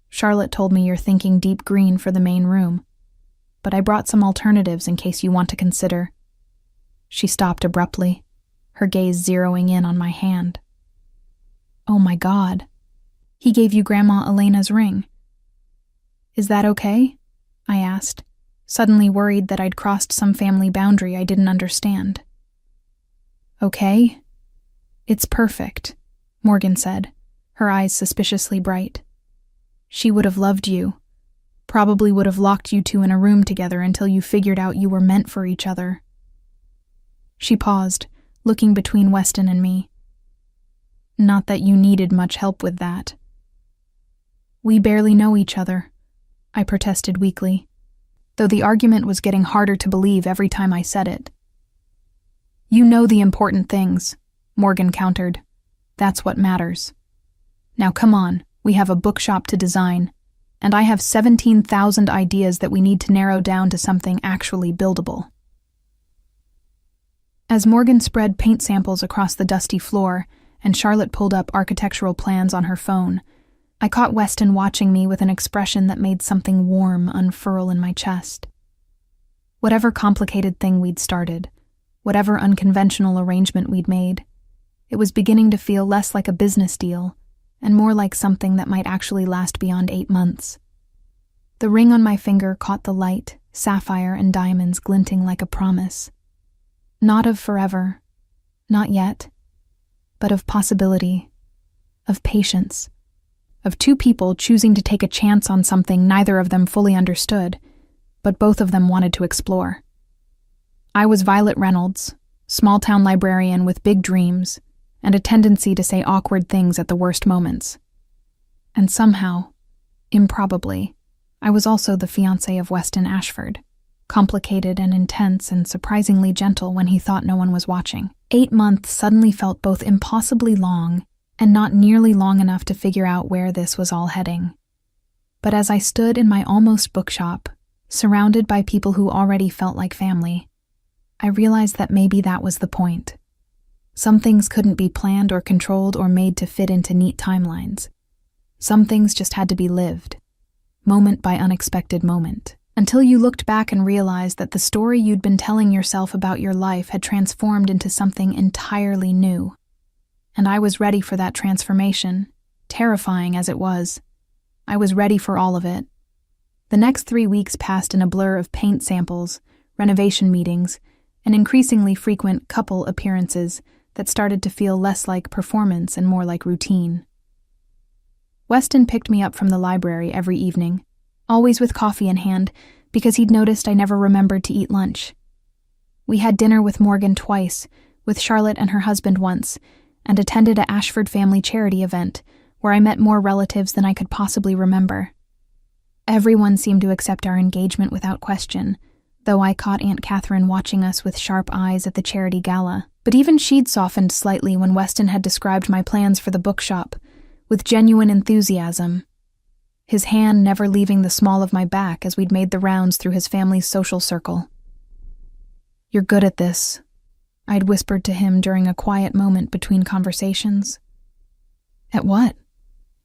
Charlotte told me you're thinking deep green for the main room, but I brought some alternatives in case you want to consider." She stopped abruptly, her gaze zeroing in on my hand. "Oh my God, he gave you Grandma Elena's ring." "Is that okay?" I asked, suddenly worried that I'd crossed some family boundary I didn't understand. "Okay? It's perfect," Morgan said, her eyes suspiciously bright. "She would have loved you, probably would have locked you two in a room together until you figured out you were meant for each other." She paused, looking between Weston and me. "Not that you needed much help with that." "We barely know each other," I protested weakly, though the argument was getting harder to believe every time I said it. "You know the important things," Morgan countered. "That's what matters. Now come on, we have a bookshop to design, and I have 17,000 ideas that we need to narrow down to something actually buildable." As Morgan spread paint samples across the dusty floor and Charlotte pulled up architectural plans on her phone, I caught Weston watching me with an expression that made something warm unfurl in my chest. Whatever complicated thing we'd started, whatever unconventional arrangement we'd made, it was beginning to feel less like a business deal and more like something that might actually last beyond 8 months. The ring on my finger caught the light, sapphire and diamonds glinting like a promise. Not of forever, not yet, but of possibility, of patience, of two people choosing to take a chance on something neither of them fully understood, but both of them wanted to explore. I was Violet Reynolds, small-town librarian with big dreams and a tendency to say awkward things at the worst moments. And somehow, improbably, I was also the fiancé of Weston Ashford, complicated and intense and surprisingly gentle when he thought no one was watching. 8 months suddenly felt both impossibly long and not nearly long enough to figure out where this was all heading. But as I stood in my almost bookshop, surrounded by people who already felt like family, I realized that maybe that was the point. Some things couldn't be planned or controlled or made to fit into neat timelines. Some things just had to be lived, moment by unexpected moment, until you looked back and realized that the story you'd been telling yourself about your life had transformed into something entirely new. And I was ready for that transformation, terrifying as it was. I was ready for all of it. The next 3 weeks passed in a blur of paint samples, renovation meetings, and increasingly frequent couple appearances that started to feel less like performance and more like routine. Weston picked me up from the library every evening, always with coffee in hand, because he'd noticed I never remembered to eat lunch. We had dinner with Morgan twice, with Charlotte and her husband once, and attended a Ashford family charity event where I met more relatives than I could possibly remember. Everyone seemed to accept our engagement without question, though I caught Aunt Catherine watching us with sharp eyes at the charity gala. But even she'd softened slightly when Weston had described my plans for the bookshop, with genuine enthusiasm, his hand never leaving the small of my back as we'd made the rounds through his family's social circle. "You're good at this," I'd whispered to him during a quiet moment between conversations. "At what?"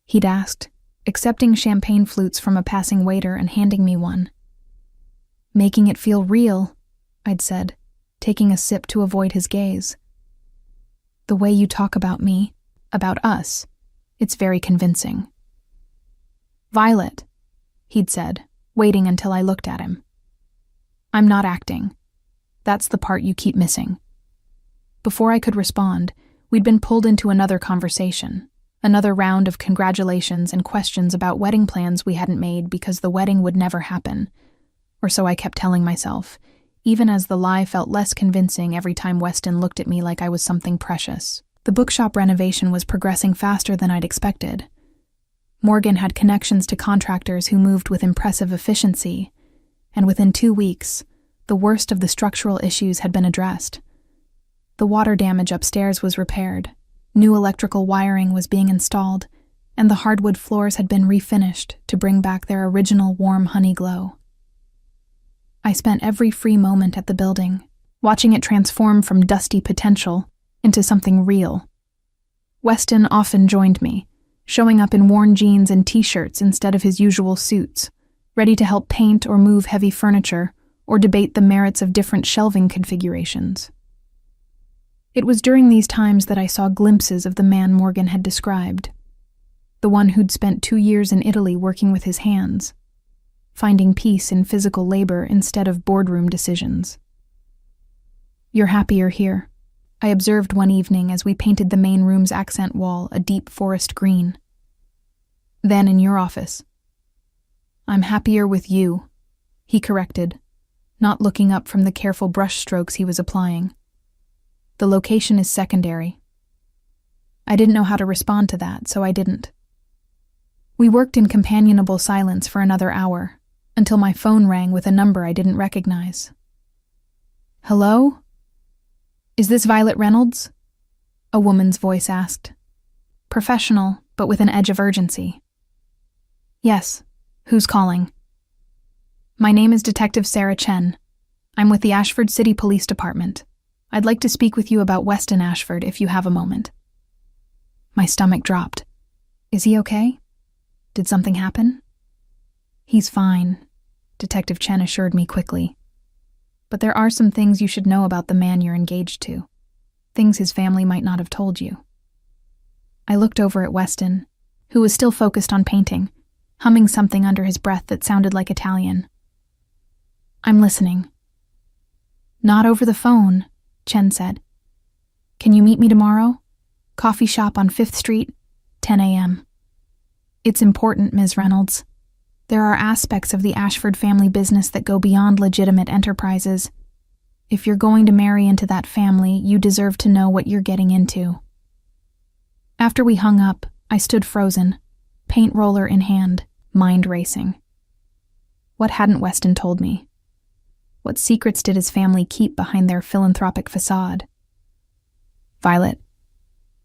he'd asked, accepting champagne flutes from a passing waiter and handing me one. "Making it feel real," I'd said, taking a sip to avoid his gaze. "The way you talk about me, about us, it's very convincing." "Violet," he'd said, waiting until I looked at him. "I'm not acting. That's the part you keep missing." Before I could respond, we'd been pulled into another conversation, another round of congratulations and questions about wedding plans we hadn't made because the wedding would never happen. Or so I kept telling myself, even as the lie felt less convincing every time Weston looked at me like I was something precious. The bookshop renovation was progressing faster than I'd expected. Morgan had connections to contractors who moved with impressive efficiency, and within 2 weeks, the worst of the structural issues had been addressed. The water damage upstairs was repaired, new electrical wiring was being installed, and the hardwood floors had been refinished to bring back their original warm honey glow. I spent every free moment at the building, watching it transform from dusty potential into something real. Weston often joined me, showing up in worn jeans and t-shirts instead of his usual suits, ready to help paint or move heavy furniture or debate the merits of different shelving configurations. It was during these times that I saw glimpses of the man Morgan had described, the one who'd spent 2 years in Italy working with his hands, finding peace in physical labor instead of boardroom decisions. "You're happier here," I observed one evening as we painted the main room's accent wall a deep forest green. "Than in your office." "I'm happier with you," he corrected, not looking up from the careful brush strokes he was applying. "The location is secondary." I didn't know how to respond to that, so I didn't. We worked in companionable silence for another hour, until my phone rang with a number I didn't recognize. "Hello? Is this Violet Reynolds?" a woman's voice asked. Professional, but with an edge of urgency. "Yes. Who's calling?" "My name is Detective Sarah Chen. I'm with the Ashford City Police Department. I'd like to speak with you about Weston Ashford if you have a moment." My stomach dropped. Is he okay? Did something happen? "He's fine," Detective Chen assured me quickly. "But there are some things you should know about the man you're engaged to. Things his family might not have told you." I looked over at Weston, who was still focused on painting, humming something under his breath that sounded like Italian. "I'm listening." "Not over the phone," Chen said. "Can you meet me tomorrow? Coffee shop on 5th Street, 10 a.m. It's important, Ms. Reynolds. There are aspects of the Ashford family business that go beyond legitimate enterprises. If you're going to marry into that family, you deserve to know what you're getting into." After we hung up, I stood frozen, paint roller in hand, mind racing. What hadn't Weston told me? What secrets did his family keep behind their philanthropic facade? "Violet."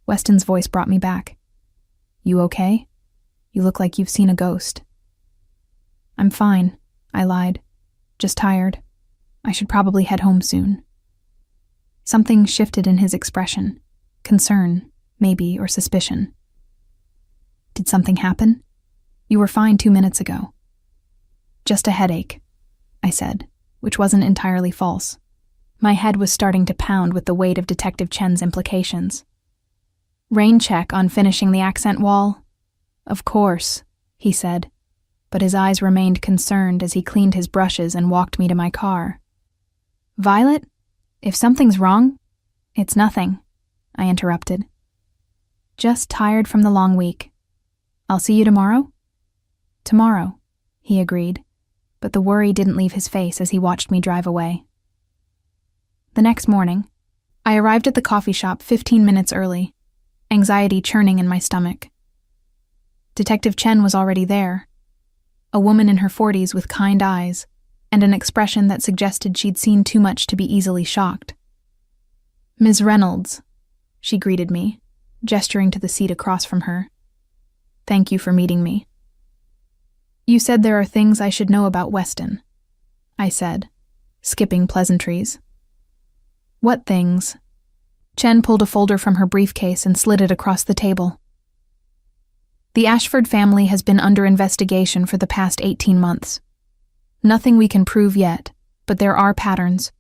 Weston's voice brought me back. "You okay? You look like you've seen a ghost." "I'm fine," I lied. "Just tired. I should probably head home soon." Something shifted in his expression. Concern, maybe, or suspicion. "Did something happen? You were fine 2 minutes ago." "Just a headache," I said, which wasn't entirely false. My head was starting to pound with the weight of Detective Chen's implications. "Rain check on finishing the accent wall?" "Of course," he said, but his eyes remained concerned as he cleaned his brushes and walked me to my car. "Violet, if something's wrong—" "It's nothing," I interrupted. "Just tired from the long week. I'll see you tomorrow?" "Tomorrow," he agreed, but the worry didn't leave his face as he watched me drive away. The next morning, I arrived at the coffee shop 15 minutes early, anxiety churning in my stomach. Detective Chen was already there, a woman in her 40s with kind eyes and an expression that suggested she'd seen too much to be easily shocked. "Ms. Reynolds," she greeted me, gesturing to the seat across from her. "Thank you for meeting me." "You said there are things I should know about Weston," I said, skipping pleasantries. What things? Chen pulled a folder from her briefcase and slid it across the table. The Ashford family has been under investigation for the past 18 months. Nothing we can prove yet, but there are patterns.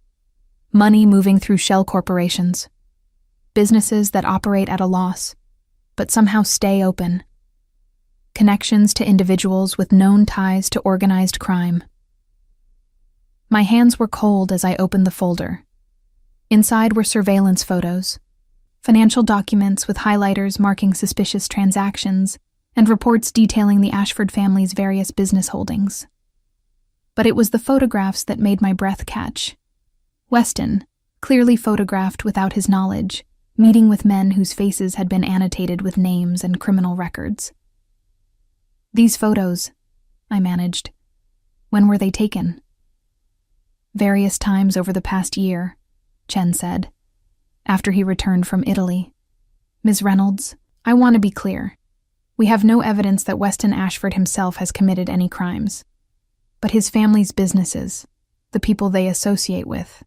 Money moving through shell corporations. Businesses that operate at a loss, but somehow stay open. Connections to individuals with known ties to organized crime. My hands were cold as I opened the folder. Inside were surveillance photos, financial documents with highlighters marking suspicious transactions, and reports detailing the Ashford family's various business holdings. But it was the photographs that made my breath catch. Weston, clearly photographed without his knowledge, meeting with men whose faces had been annotated with names and criminal records. These photos, I managed. When were they taken? Various times over the past year, Chen said, after he returned from Italy. Ms. Reynolds, I want to be clear. We have no evidence that Weston Ashford himself has committed any crimes. But his family's businesses, the people they associate with,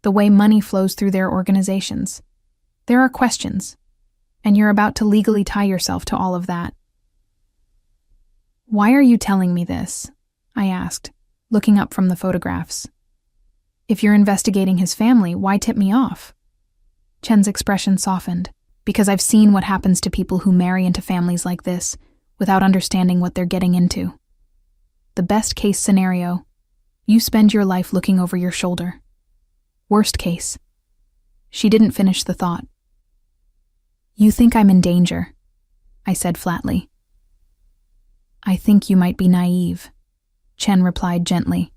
the way money flows through their organizations. There are questions, and you're about to legally tie yourself to all of that. Why are you telling me this? I asked, looking up from the photographs. If you're investigating his family, why tip me off? Chen's expression softened, because I've seen what happens to people who marry into families like this without understanding what they're getting into. The best case scenario, you spend your life looking over your shoulder. Worst case. She didn't finish the thought. You think I'm in danger, I said flatly. I think you might be naive, Chen replied gently.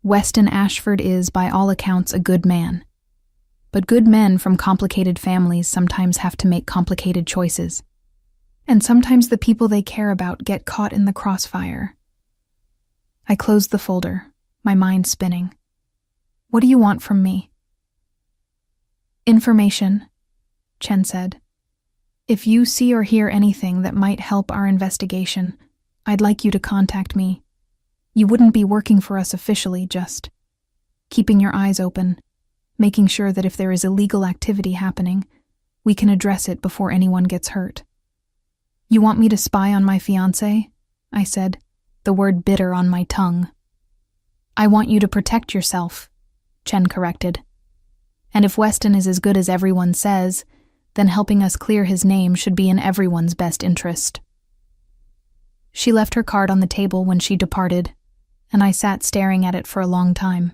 Weston Ashford is, by all accounts, a good man. But good men from complicated families sometimes have to make complicated choices. And sometimes the people they care about get caught in the crossfire. I closed the folder, my mind spinning. What do you want from me? Information, Chen said. If you see or hear anything that might help our investigation, I'd like you to contact me. You wouldn't be working for us officially, just keeping your eyes open, making sure that if there is illegal activity happening, we can address it before anyone gets hurt. You want me to spy on my fiancé? I said, the word bitter on my tongue. I want you to protect yourself, Chen corrected. And if Weston is as good as everyone says, then helping us clear his name should be in everyone's best interest. She left her card on the table when she departed, and I sat staring at it for a long time.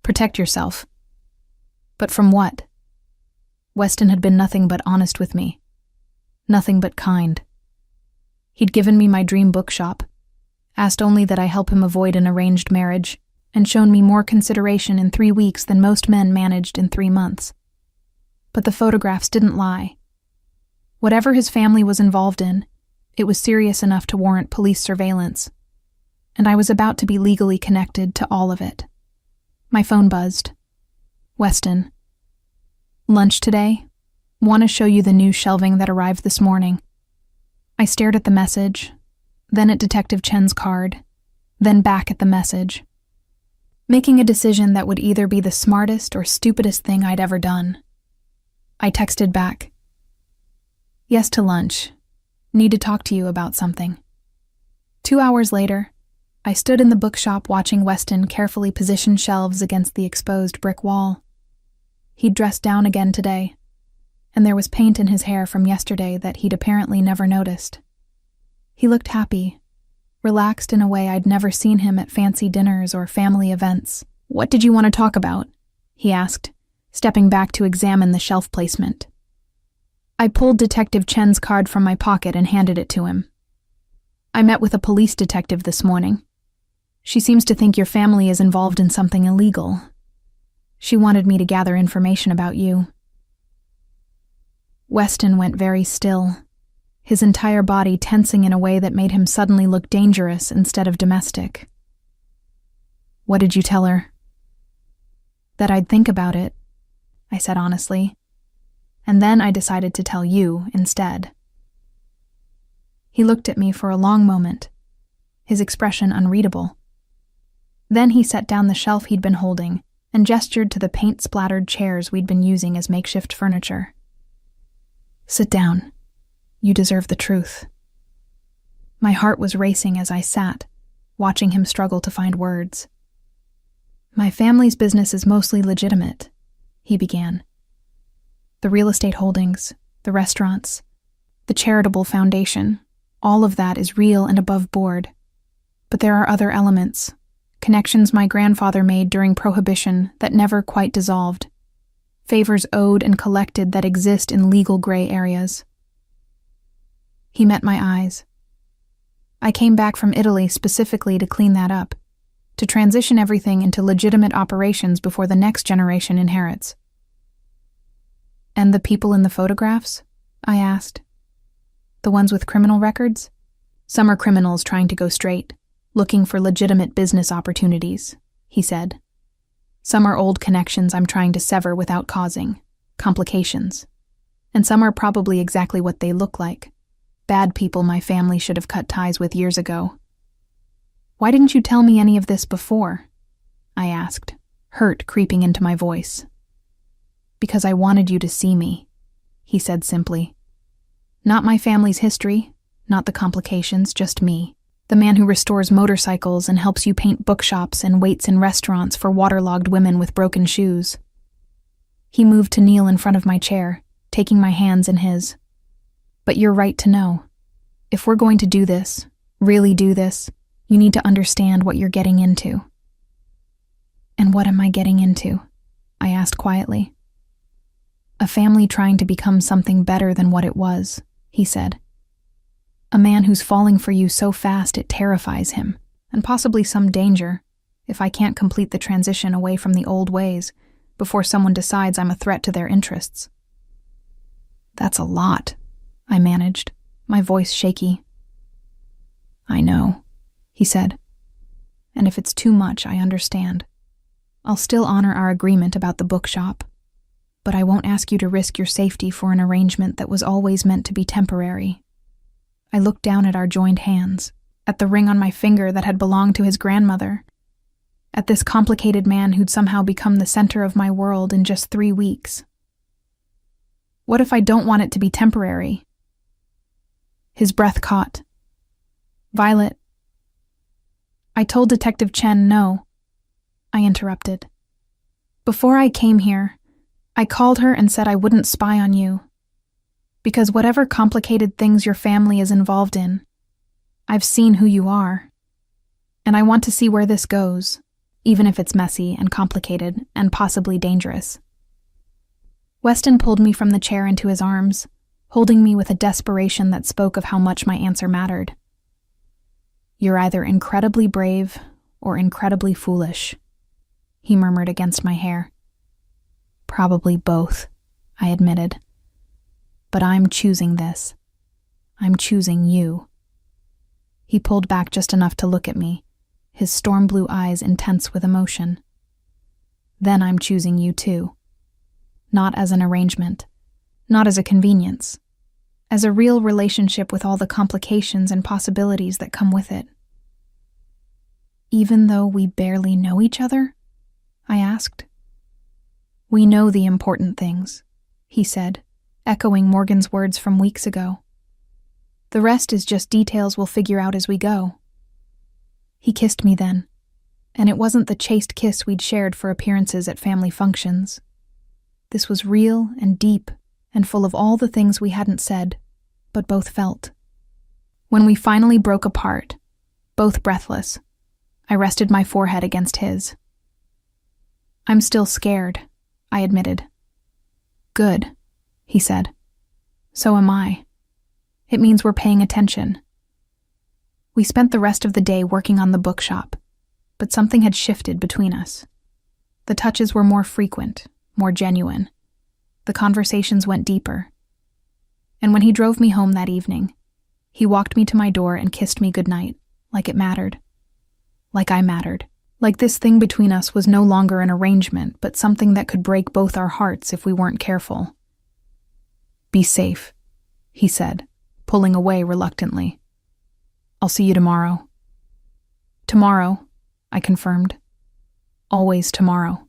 Protect yourself. But from what? Weston had been nothing but honest with me. Nothing but kind. He'd given me my dream bookshop, asked only that I help him avoid an arranged marriage, and shown me more consideration in 3 weeks than most men managed in 3 months. But the photographs didn't lie. Whatever his family was involved in, it was serious enough to warrant police surveillance, and I was about to be legally connected to all of it. My phone buzzed. Weston. Lunch today? Want to show you the new shelving that arrived this morning. I stared at the message, then at Detective Chen's card, then back at the message, making a decision that would either be the smartest or stupidest thing I'd ever done. I texted back. Yes to lunch. Need to talk to you about something. 2 hours later, I stood in the bookshop watching Weston carefully position shelves against the exposed brick wall. He'd dressed down again today, and there was paint in his hair from yesterday that he'd apparently never noticed. He looked happy, relaxed in a way I'd never seen him at fancy dinners or family events. What did you want to talk about? He asked, stepping back to examine the shelf placement. I pulled Detective Chen's card from my pocket and handed it to him. I met with a police detective this morning. She seems to think your family is involved in something illegal. She wanted me to gather information about you. Weston went very still, his entire body tensing in a way that made him suddenly look dangerous instead of domestic. What did you tell her? That I'd think about it, I said honestly, and then I decided to tell you instead. He looked at me for a long moment, his expression unreadable. Then he set down the shelf he'd been holding and gestured to the paint-splattered chairs we'd been using as makeshift furniture. "Sit down. You deserve the truth." My heart was racing as I sat, watching him struggle to find words. "My family's business is mostly legitimate," he began. "The real estate holdings, the restaurants, the charitable foundation, all of that is real and above board. But there are other elements, connections my grandfather made during Prohibition that never quite dissolved, favors owed and collected that exist in legal gray areas." He met my eyes. "I came back from Italy specifically to clean that up, to transition everything into legitimate operations before the next generation inherits." "And the people in the photographs?" I asked. "The ones with criminal records?" "Some are criminals trying to go straight, looking for legitimate business opportunities," he said. "Some are old connections I'm trying to sever without causing complications. And some are probably exactly what they look like. Bad people my family should have cut ties with years ago." "Why didn't you tell me any of this before?" I asked, hurt creeping into my voice. "Because I wanted you to see me," he said simply. "Not my family's history, not the complications, just me. The man who restores motorcycles and helps you paint bookshops and waits in restaurants for waterlogged women with broken shoes." He moved to kneel in front of my chair, taking my hands in his. "But you're right to know. If we're going to do this, really do this, you need to understand what you're getting into." "And what am I getting into?" I asked quietly. "A family trying to become something better than what it was," he said. "A man who's falling for you so fast it terrifies him, and possibly some danger, if I can't complete the transition away from the old ways before someone decides I'm a threat to their interests." "That's a lot," I managed, my voice shaky. "I know," he said. "And if it's too much, I understand. I'll still honor our agreement about the bookshop, but I won't ask you to risk your safety for an arrangement that was always meant to be temporary." I looked down at our joined hands, at the ring on my finger that had belonged to his grandmother, at this complicated man who'd somehow become the center of my world in just 3 weeks. "What if I don't want it to be temporary?" His breath caught. "Violet." "I told Detective Chen no," I interrupted. "Before I came here, I called her and said I wouldn't spy on you. Because whatever complicated things your family is involved in, I've seen who you are. And I want to see where this goes, even if it's messy and complicated and possibly dangerous." Weston pulled me from the chair into his arms, holding me with a desperation that spoke of how much my answer mattered. "You're either incredibly brave or incredibly foolish," he murmured against my hair. "Probably both," I admitted. "But I'm choosing this. I'm choosing you." He pulled back just enough to look at me, his storm blue eyes intense with emotion. "Then I'm choosing you too. Not as an arrangement, not as a convenience, as a real relationship with all the complications and possibilities that come with it." "Even though we barely know each other?" I asked. "We know the important things," he said, echoing Morgan's words from weeks ago. "The rest is just details we'll figure out as we go." He kissed me then, and it wasn't the chaste kiss we'd shared for appearances at family functions. This was real and deep and full of all the things we hadn't said, but both felt. When we finally broke apart, both breathless, I rested my forehead against his. "I'm still scared," I admitted. "Good," he said. "So am I. It means we're paying attention." We spent the rest of the day working on the bookshop, but something had shifted between us. The touches were more frequent, more genuine. The conversations went deeper. And when he drove me home that evening, he walked me to my door and kissed me goodnight, like it mattered. Like I mattered. Like this thing between us was no longer an arrangement, but something that could break both our hearts if we weren't careful. "Be safe," he said, pulling away reluctantly. "I'll see you tomorrow." "Tomorrow," I confirmed. "Always tomorrow."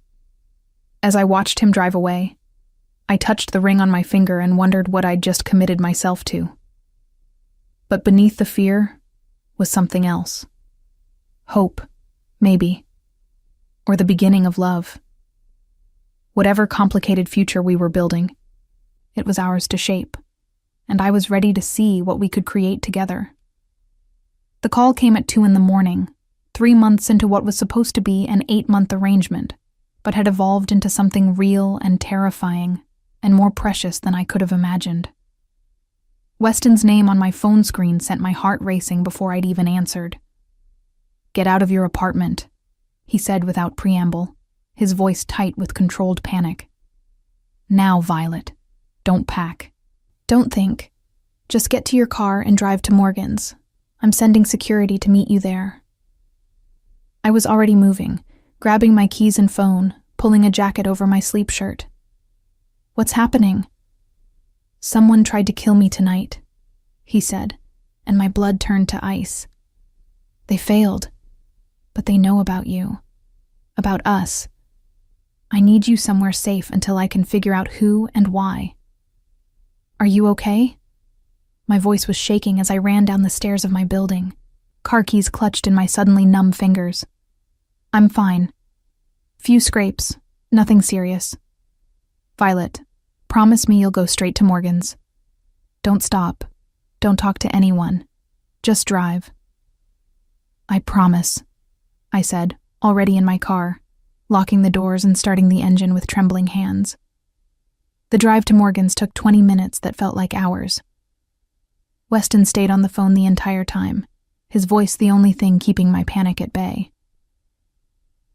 As I watched him drive away, I touched the ring on my finger and wondered what I'd just committed myself to. But beneath the fear was something else. Hope, maybe. Or the beginning of love. Whatever complicated future we were building, it was ours to shape, and I was ready to see what we could create together. The call came at 2 a.m, 3 months into what was supposed to be an 8-month arrangement, but had evolved into something real and terrifying and more precious than I could have imagined. Weston's name on my phone screen sent my heart racing before I'd even answered. "Get out of your apartment," he said without preamble, his voice tight with controlled panic. "Now, Violet. Don't pack. Don't think. Just get to your car and drive to Morgan's. I'm sending security to meet you there." I was already moving, grabbing my keys and phone, pulling a jacket over my sleep shirt. "What's happening?" "Someone tried to kill me tonight," he said, and my blood turned to ice. "They failed, but they know about you. About us. I need you somewhere safe until I can figure out who and why. Are you okay?" My voice was shaking as I ran down the stairs of my building, car keys clutched in my suddenly numb fingers. "I'm fine. Few scrapes, nothing serious. Violet, promise me you'll go straight to Morgan's. Don't stop. Don't talk to anyone. Just drive." "I promise," I said, already in my car, locking the doors and starting the engine with trembling hands. The drive to Morgan's took 20 minutes that felt like hours. Weston stayed on the phone the entire time, his voice the only thing keeping my panic at bay.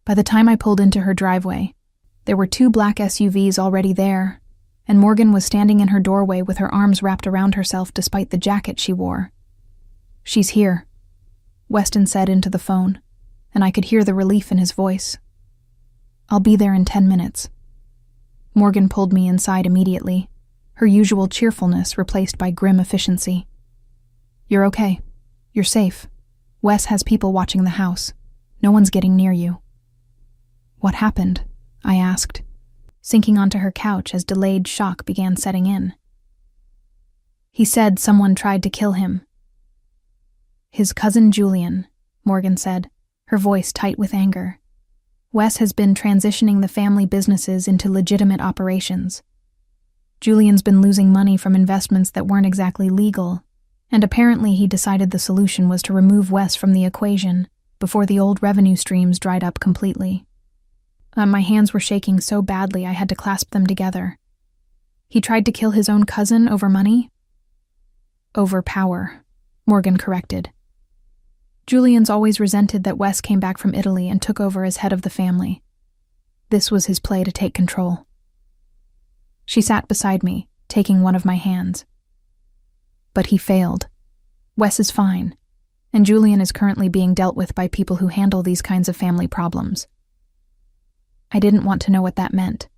By the time I pulled into her driveway, there were 2 black SUVs already there, and Morgan was standing in her doorway with her arms wrapped around herself despite the jacket she wore. "She's here," Weston said into the phone, and I could hear the relief in his voice. "I'll be there in 10 minutes. Morgan pulled me inside immediately, her usual cheerfulness replaced by grim efficiency. "You're okay. You're safe. Wes has people watching the house. No one's getting near you." "What happened?" I asked, sinking onto her couch as delayed shock began setting in. "He said someone tried to kill him." "His cousin Julian," Morgan said, her voice tight with anger. "Wes has been transitioning the family businesses into legitimate operations. Julian's been losing money from investments that weren't exactly legal, and apparently he decided the solution was to remove Wes from the equation before the old revenue streams dried up completely." My hands were shaking so badly I had to clasp them together. "He tried to kill his own cousin over money?" "Over power," Morgan corrected. "Julian's always resented that Wes came back from Italy and took over as head of the family. This was his play to take control." She sat beside me, taking one of my hands. "But he failed. Wes is fine, and Julian is currently being dealt with by people who handle these kinds of family problems." I didn't want to know what that meant.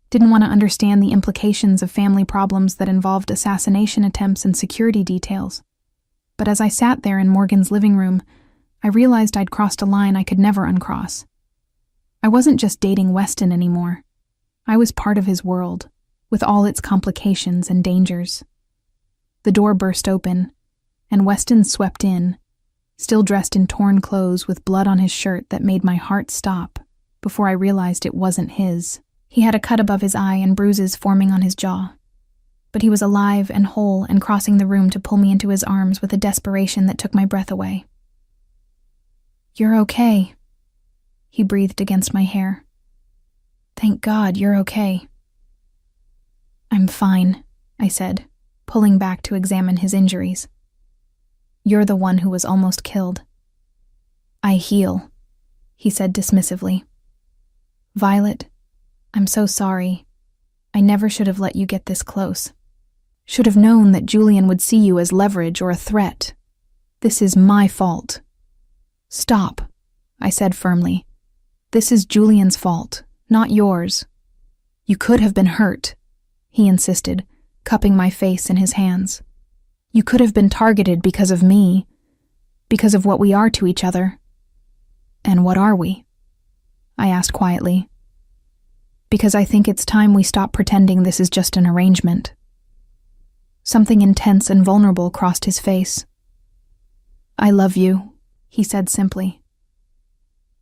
Didn't want to understand the implications of family problems that involved assassination attempts and security details. But as I sat there in Morgan's living room, I realized I'd crossed a line I could never uncross. I wasn't just dating Weston anymore. I was part of his world, with all its complications and dangers. The door burst open, and Weston swept in, still dressed in torn clothes with blood on his shirt that made my heart stop before I realized it wasn't his. He had a cut above his eye and bruises forming on his jaw. But he was alive and whole and crossing the room to pull me into his arms with a desperation that took my breath away. "You're okay," he breathed against my hair. "Thank God you're okay." "I'm fine," I said, pulling back to examine his injuries. "You're the one who was almost killed." "I heal," he said dismissively. "Violet, I'm so sorry. I never should have let you get this close. Should have known that Julian would see you as leverage or a threat. This is my fault." "Stop," I said firmly. "This is Julian's fault, not yours." "You could have been hurt," he insisted, cupping my face in his hands. "You could have been targeted because of me, because of what we are to each other." "And what are we?" I asked quietly. Because I think it's time we stop pretending this is just an arrangement. Something intense and vulnerable crossed his face. I love you, he said simply.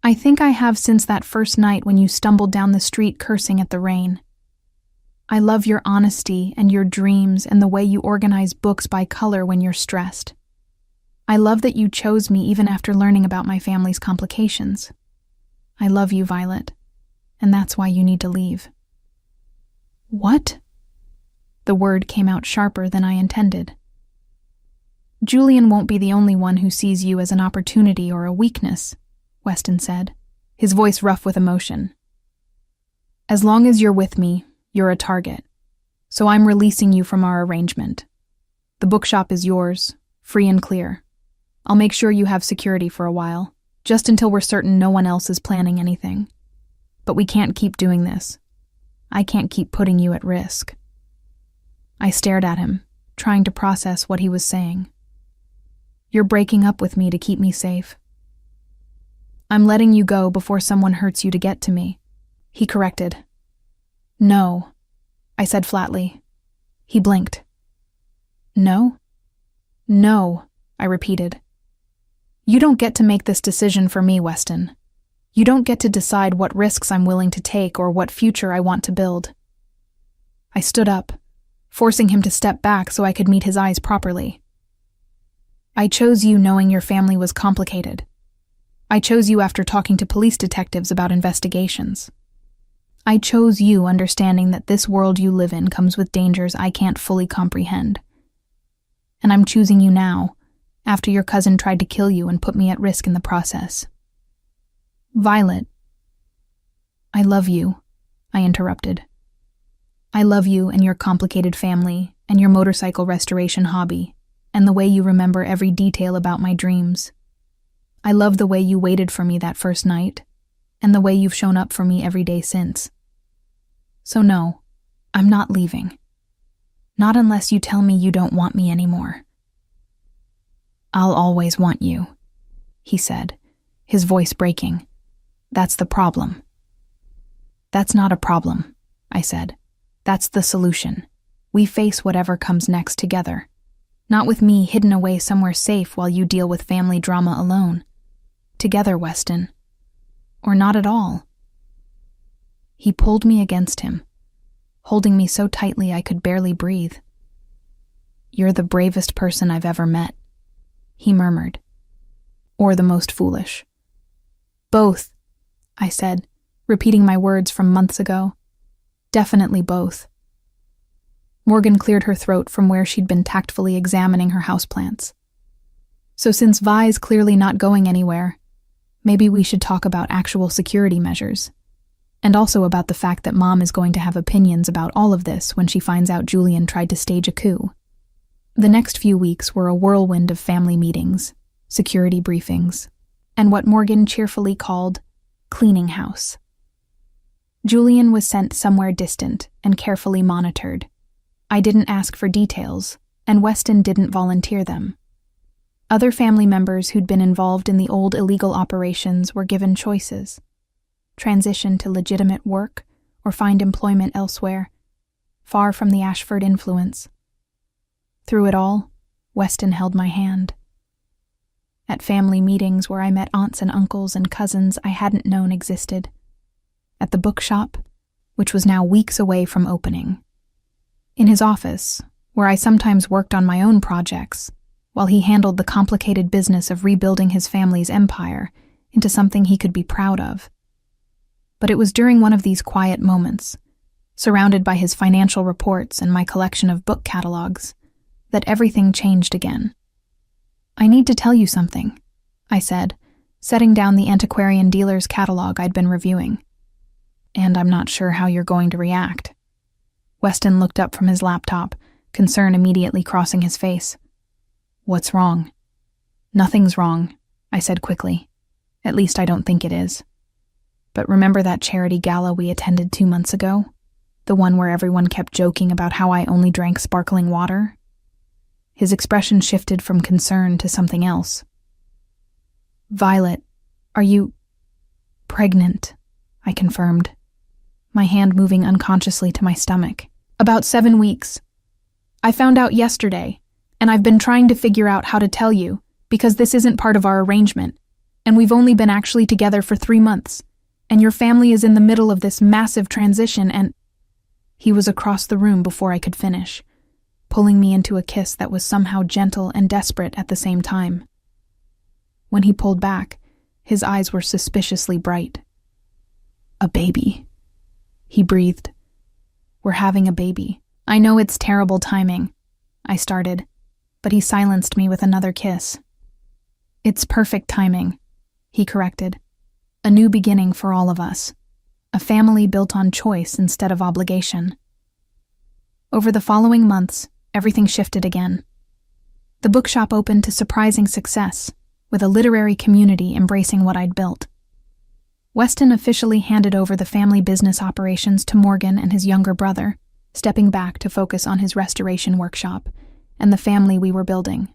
I think I have since that first night when you stumbled down the street cursing at the rain. I love your honesty and your dreams and the way you organize books by color when you're stressed. I love that you chose me even after learning about my family's complications. I love you, Violet, and that's why you need to leave. What? The word came out sharper than I intended. Julian won't be the only one who sees you as an opportunity or a weakness, Weston said, his voice rough with emotion. As long as you're with me, you're a target, so I'm releasing you from our arrangement. The bookshop is yours, free and clear. I'll make sure you have security for a while, just until we're certain no one else is planning anything. But we can't keep doing this. I can't keep putting you at risk. I stared at him, trying to process what he was saying. You're breaking up with me to keep me safe. I'm letting you go before someone hurts you to get to me, he corrected. No, I said flatly. He blinked. No? No, I repeated. You don't get to make this decision for me, Weston. You don't get to decide what risks I'm willing to take or what future I want to build. I stood up, forcing him to step back so I could meet his eyes properly. I chose you knowing your family was complicated. I chose you after talking to police detectives about investigations. I chose you understanding that this world you live in comes with dangers I can't fully comprehend. And I'm choosing you now, after your cousin tried to kill you and put me at risk in the process. Violet. I love you, I interrupted. I love you and your complicated family and your motorcycle restoration hobby and the way you remember every detail about my dreams. I love the way you waited for me that first night and the way you've shown up for me every day since. So no, I'm not leaving. Not unless you tell me you don't want me anymore. I'll always want you, he said, his voice breaking. That's the problem. That's not a problem, I said. That's the solution. We face whatever comes next together. Not with me hidden away somewhere safe while you deal with family drama alone. Together, Weston. Or not at all. He pulled me against him, holding me so tightly I could barely breathe. You're the bravest person I've ever met, he murmured. Or the most foolish. Both, I said, repeating my words from months ago. Definitely both. Morgan cleared her throat from where she'd been tactfully examining her houseplants. So since Vi's clearly not going anywhere, maybe we should talk about actual security measures. And also about the fact that Mom is going to have opinions about all of this when she finds out Julian tried to stage a coup. The next few weeks were a whirlwind of family meetings, security briefings, and what Morgan cheerfully called cleaning house. Julian was sent somewhere distant and carefully monitored. I didn't ask for details, and Weston didn't volunteer them. Other family members who'd been involved in the old illegal operations were given choices: transition to legitimate work or find employment elsewhere, far from the Ashford influence. Through it all, Weston held my hand. At family meetings where I met aunts and uncles and cousins I hadn't known existed. At the bookshop, which was now weeks away from opening. In his office, where I sometimes worked on my own projects, while he handled the complicated business of rebuilding his family's empire into something he could be proud of. But it was during one of these quiet moments, surrounded by his financial reports and my collection of book catalogs, that everything changed again. I need to tell you something, I said, setting down the antiquarian dealer's catalog I'd been reviewing. And I'm not sure how you're going to react. Weston looked up from his laptop, concern immediately crossing his face. What's wrong? Nothing's wrong, I said quickly. At least I don't think it is. But remember that charity gala we attended 2 months ago? The one where everyone kept joking about how I only drank sparkling water? His expression shifted from concern to something else. Violet, are you pregnant? I confirmed. my hand moving unconsciously to my stomach. About 7 weeks. I found out yesterday, and I've been trying to figure out how to tell you, because this isn't part of our arrangement, and we've only been actually together for 3 months, and your family is in the middle of this massive transition, and... He was across the room before I could finish, pulling me into a kiss that was somehow gentle and desperate at the same time. When he pulled back, his eyes were suspiciously bright. "A baby," he breathed. "We're having a baby. I know it's terrible timing," I started, but he silenced me with another kiss. "It's perfect timing," he corrected. "A new beginning for all of us. A family built on choice instead of obligation." Over the following months, everything shifted again. The bookshop opened to surprising success, with a literary community embracing what I'd built. Weston officially handed over the family business operations to Morgan and his younger brother, stepping back to focus on his restoration workshop and the family we were building.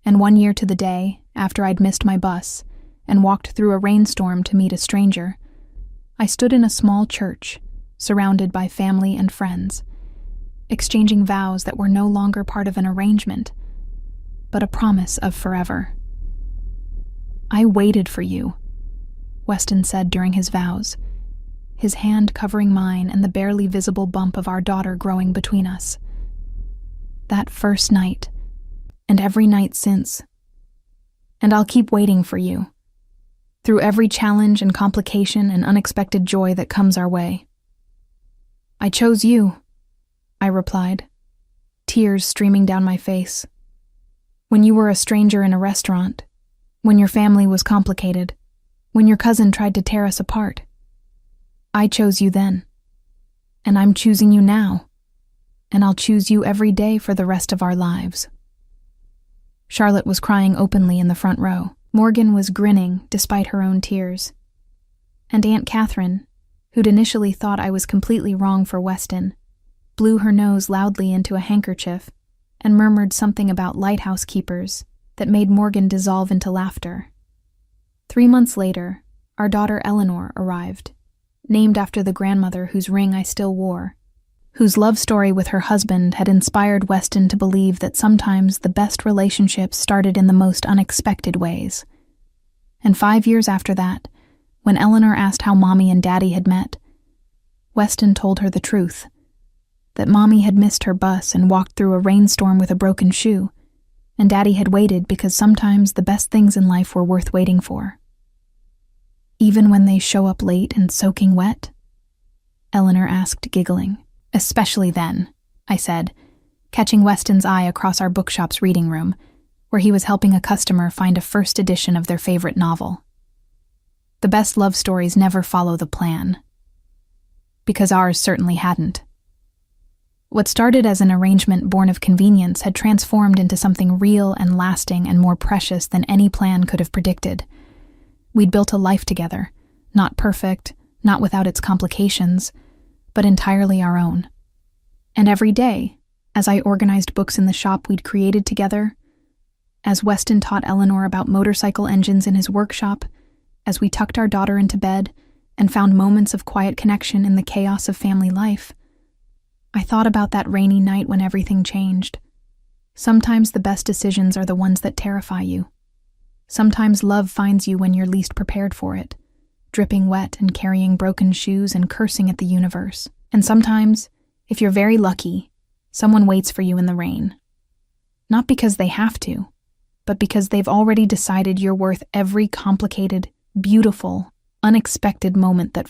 And 1 year to the day, after I'd missed my bus and walked through a rainstorm to meet a stranger, I stood in a small church, surrounded by family and friends, exchanging vows that were no longer part of an arrangement, but a promise of forever. "I waited for you," Weston said during his vows, his hand covering mine and the barely visible bump of our daughter growing between us. "That first night, and every night since. And I'll keep waiting for you, through every challenge and complication and unexpected joy that comes our way." "I chose you," I replied, tears streaming down my face. "When you were a stranger in a restaurant, when your family was complicated, when your cousin tried to tear us apart. I chose you then, and I'm choosing you now, and I'll choose you every day for the rest of our lives." Charlotte was crying openly in the front row. Morgan was grinning despite her own tears. And Aunt Catherine, who'd initially thought I was completely wrong for Weston, blew her nose loudly into a handkerchief and murmured something about lighthouse keepers that made Morgan dissolve into laughter. 3 months later, our daughter Eleanor arrived, named after the grandmother whose ring I still wore, whose love story with her husband had inspired Weston to believe that sometimes the best relationships started in the most unexpected ways. And 5 years after that, when Eleanor asked how Mommy and Daddy had met, Weston told her the truth, that Mommy had missed her bus and walked through a rainstorm with a broken shoe, and Daddy had waited because sometimes the best things in life were worth waiting for. "Even when they show up late and soaking wet?" Eleanor asked, giggling. "Especially then," I said, catching Weston's eye across our bookshop's reading room, where he was helping a customer find a first edition of their favorite novel. "The best love stories never follow the plan." Because ours certainly hadn't. What started as an arrangement born of convenience had transformed into something real and lasting and more precious than any plan could have predicted. We'd built a life together, not perfect, not without its complications, but entirely our own. And every day, as I organized books in the shop we'd created together, as Weston taught Eleanor about motorcycle engines in his workshop, as we tucked our daughter into bed and found moments of quiet connection in the chaos of family life, I thought about that rainy night when everything changed. Sometimes the best decisions are the ones that terrify you. Sometimes love finds you when you're least prepared for it, dripping wet and carrying broken shoes and cursing at the universe. And sometimes, if you're very lucky, someone waits for you in the rain. Not because they have to, but because they've already decided you're worth every complicated, beautiful, unexpected moment that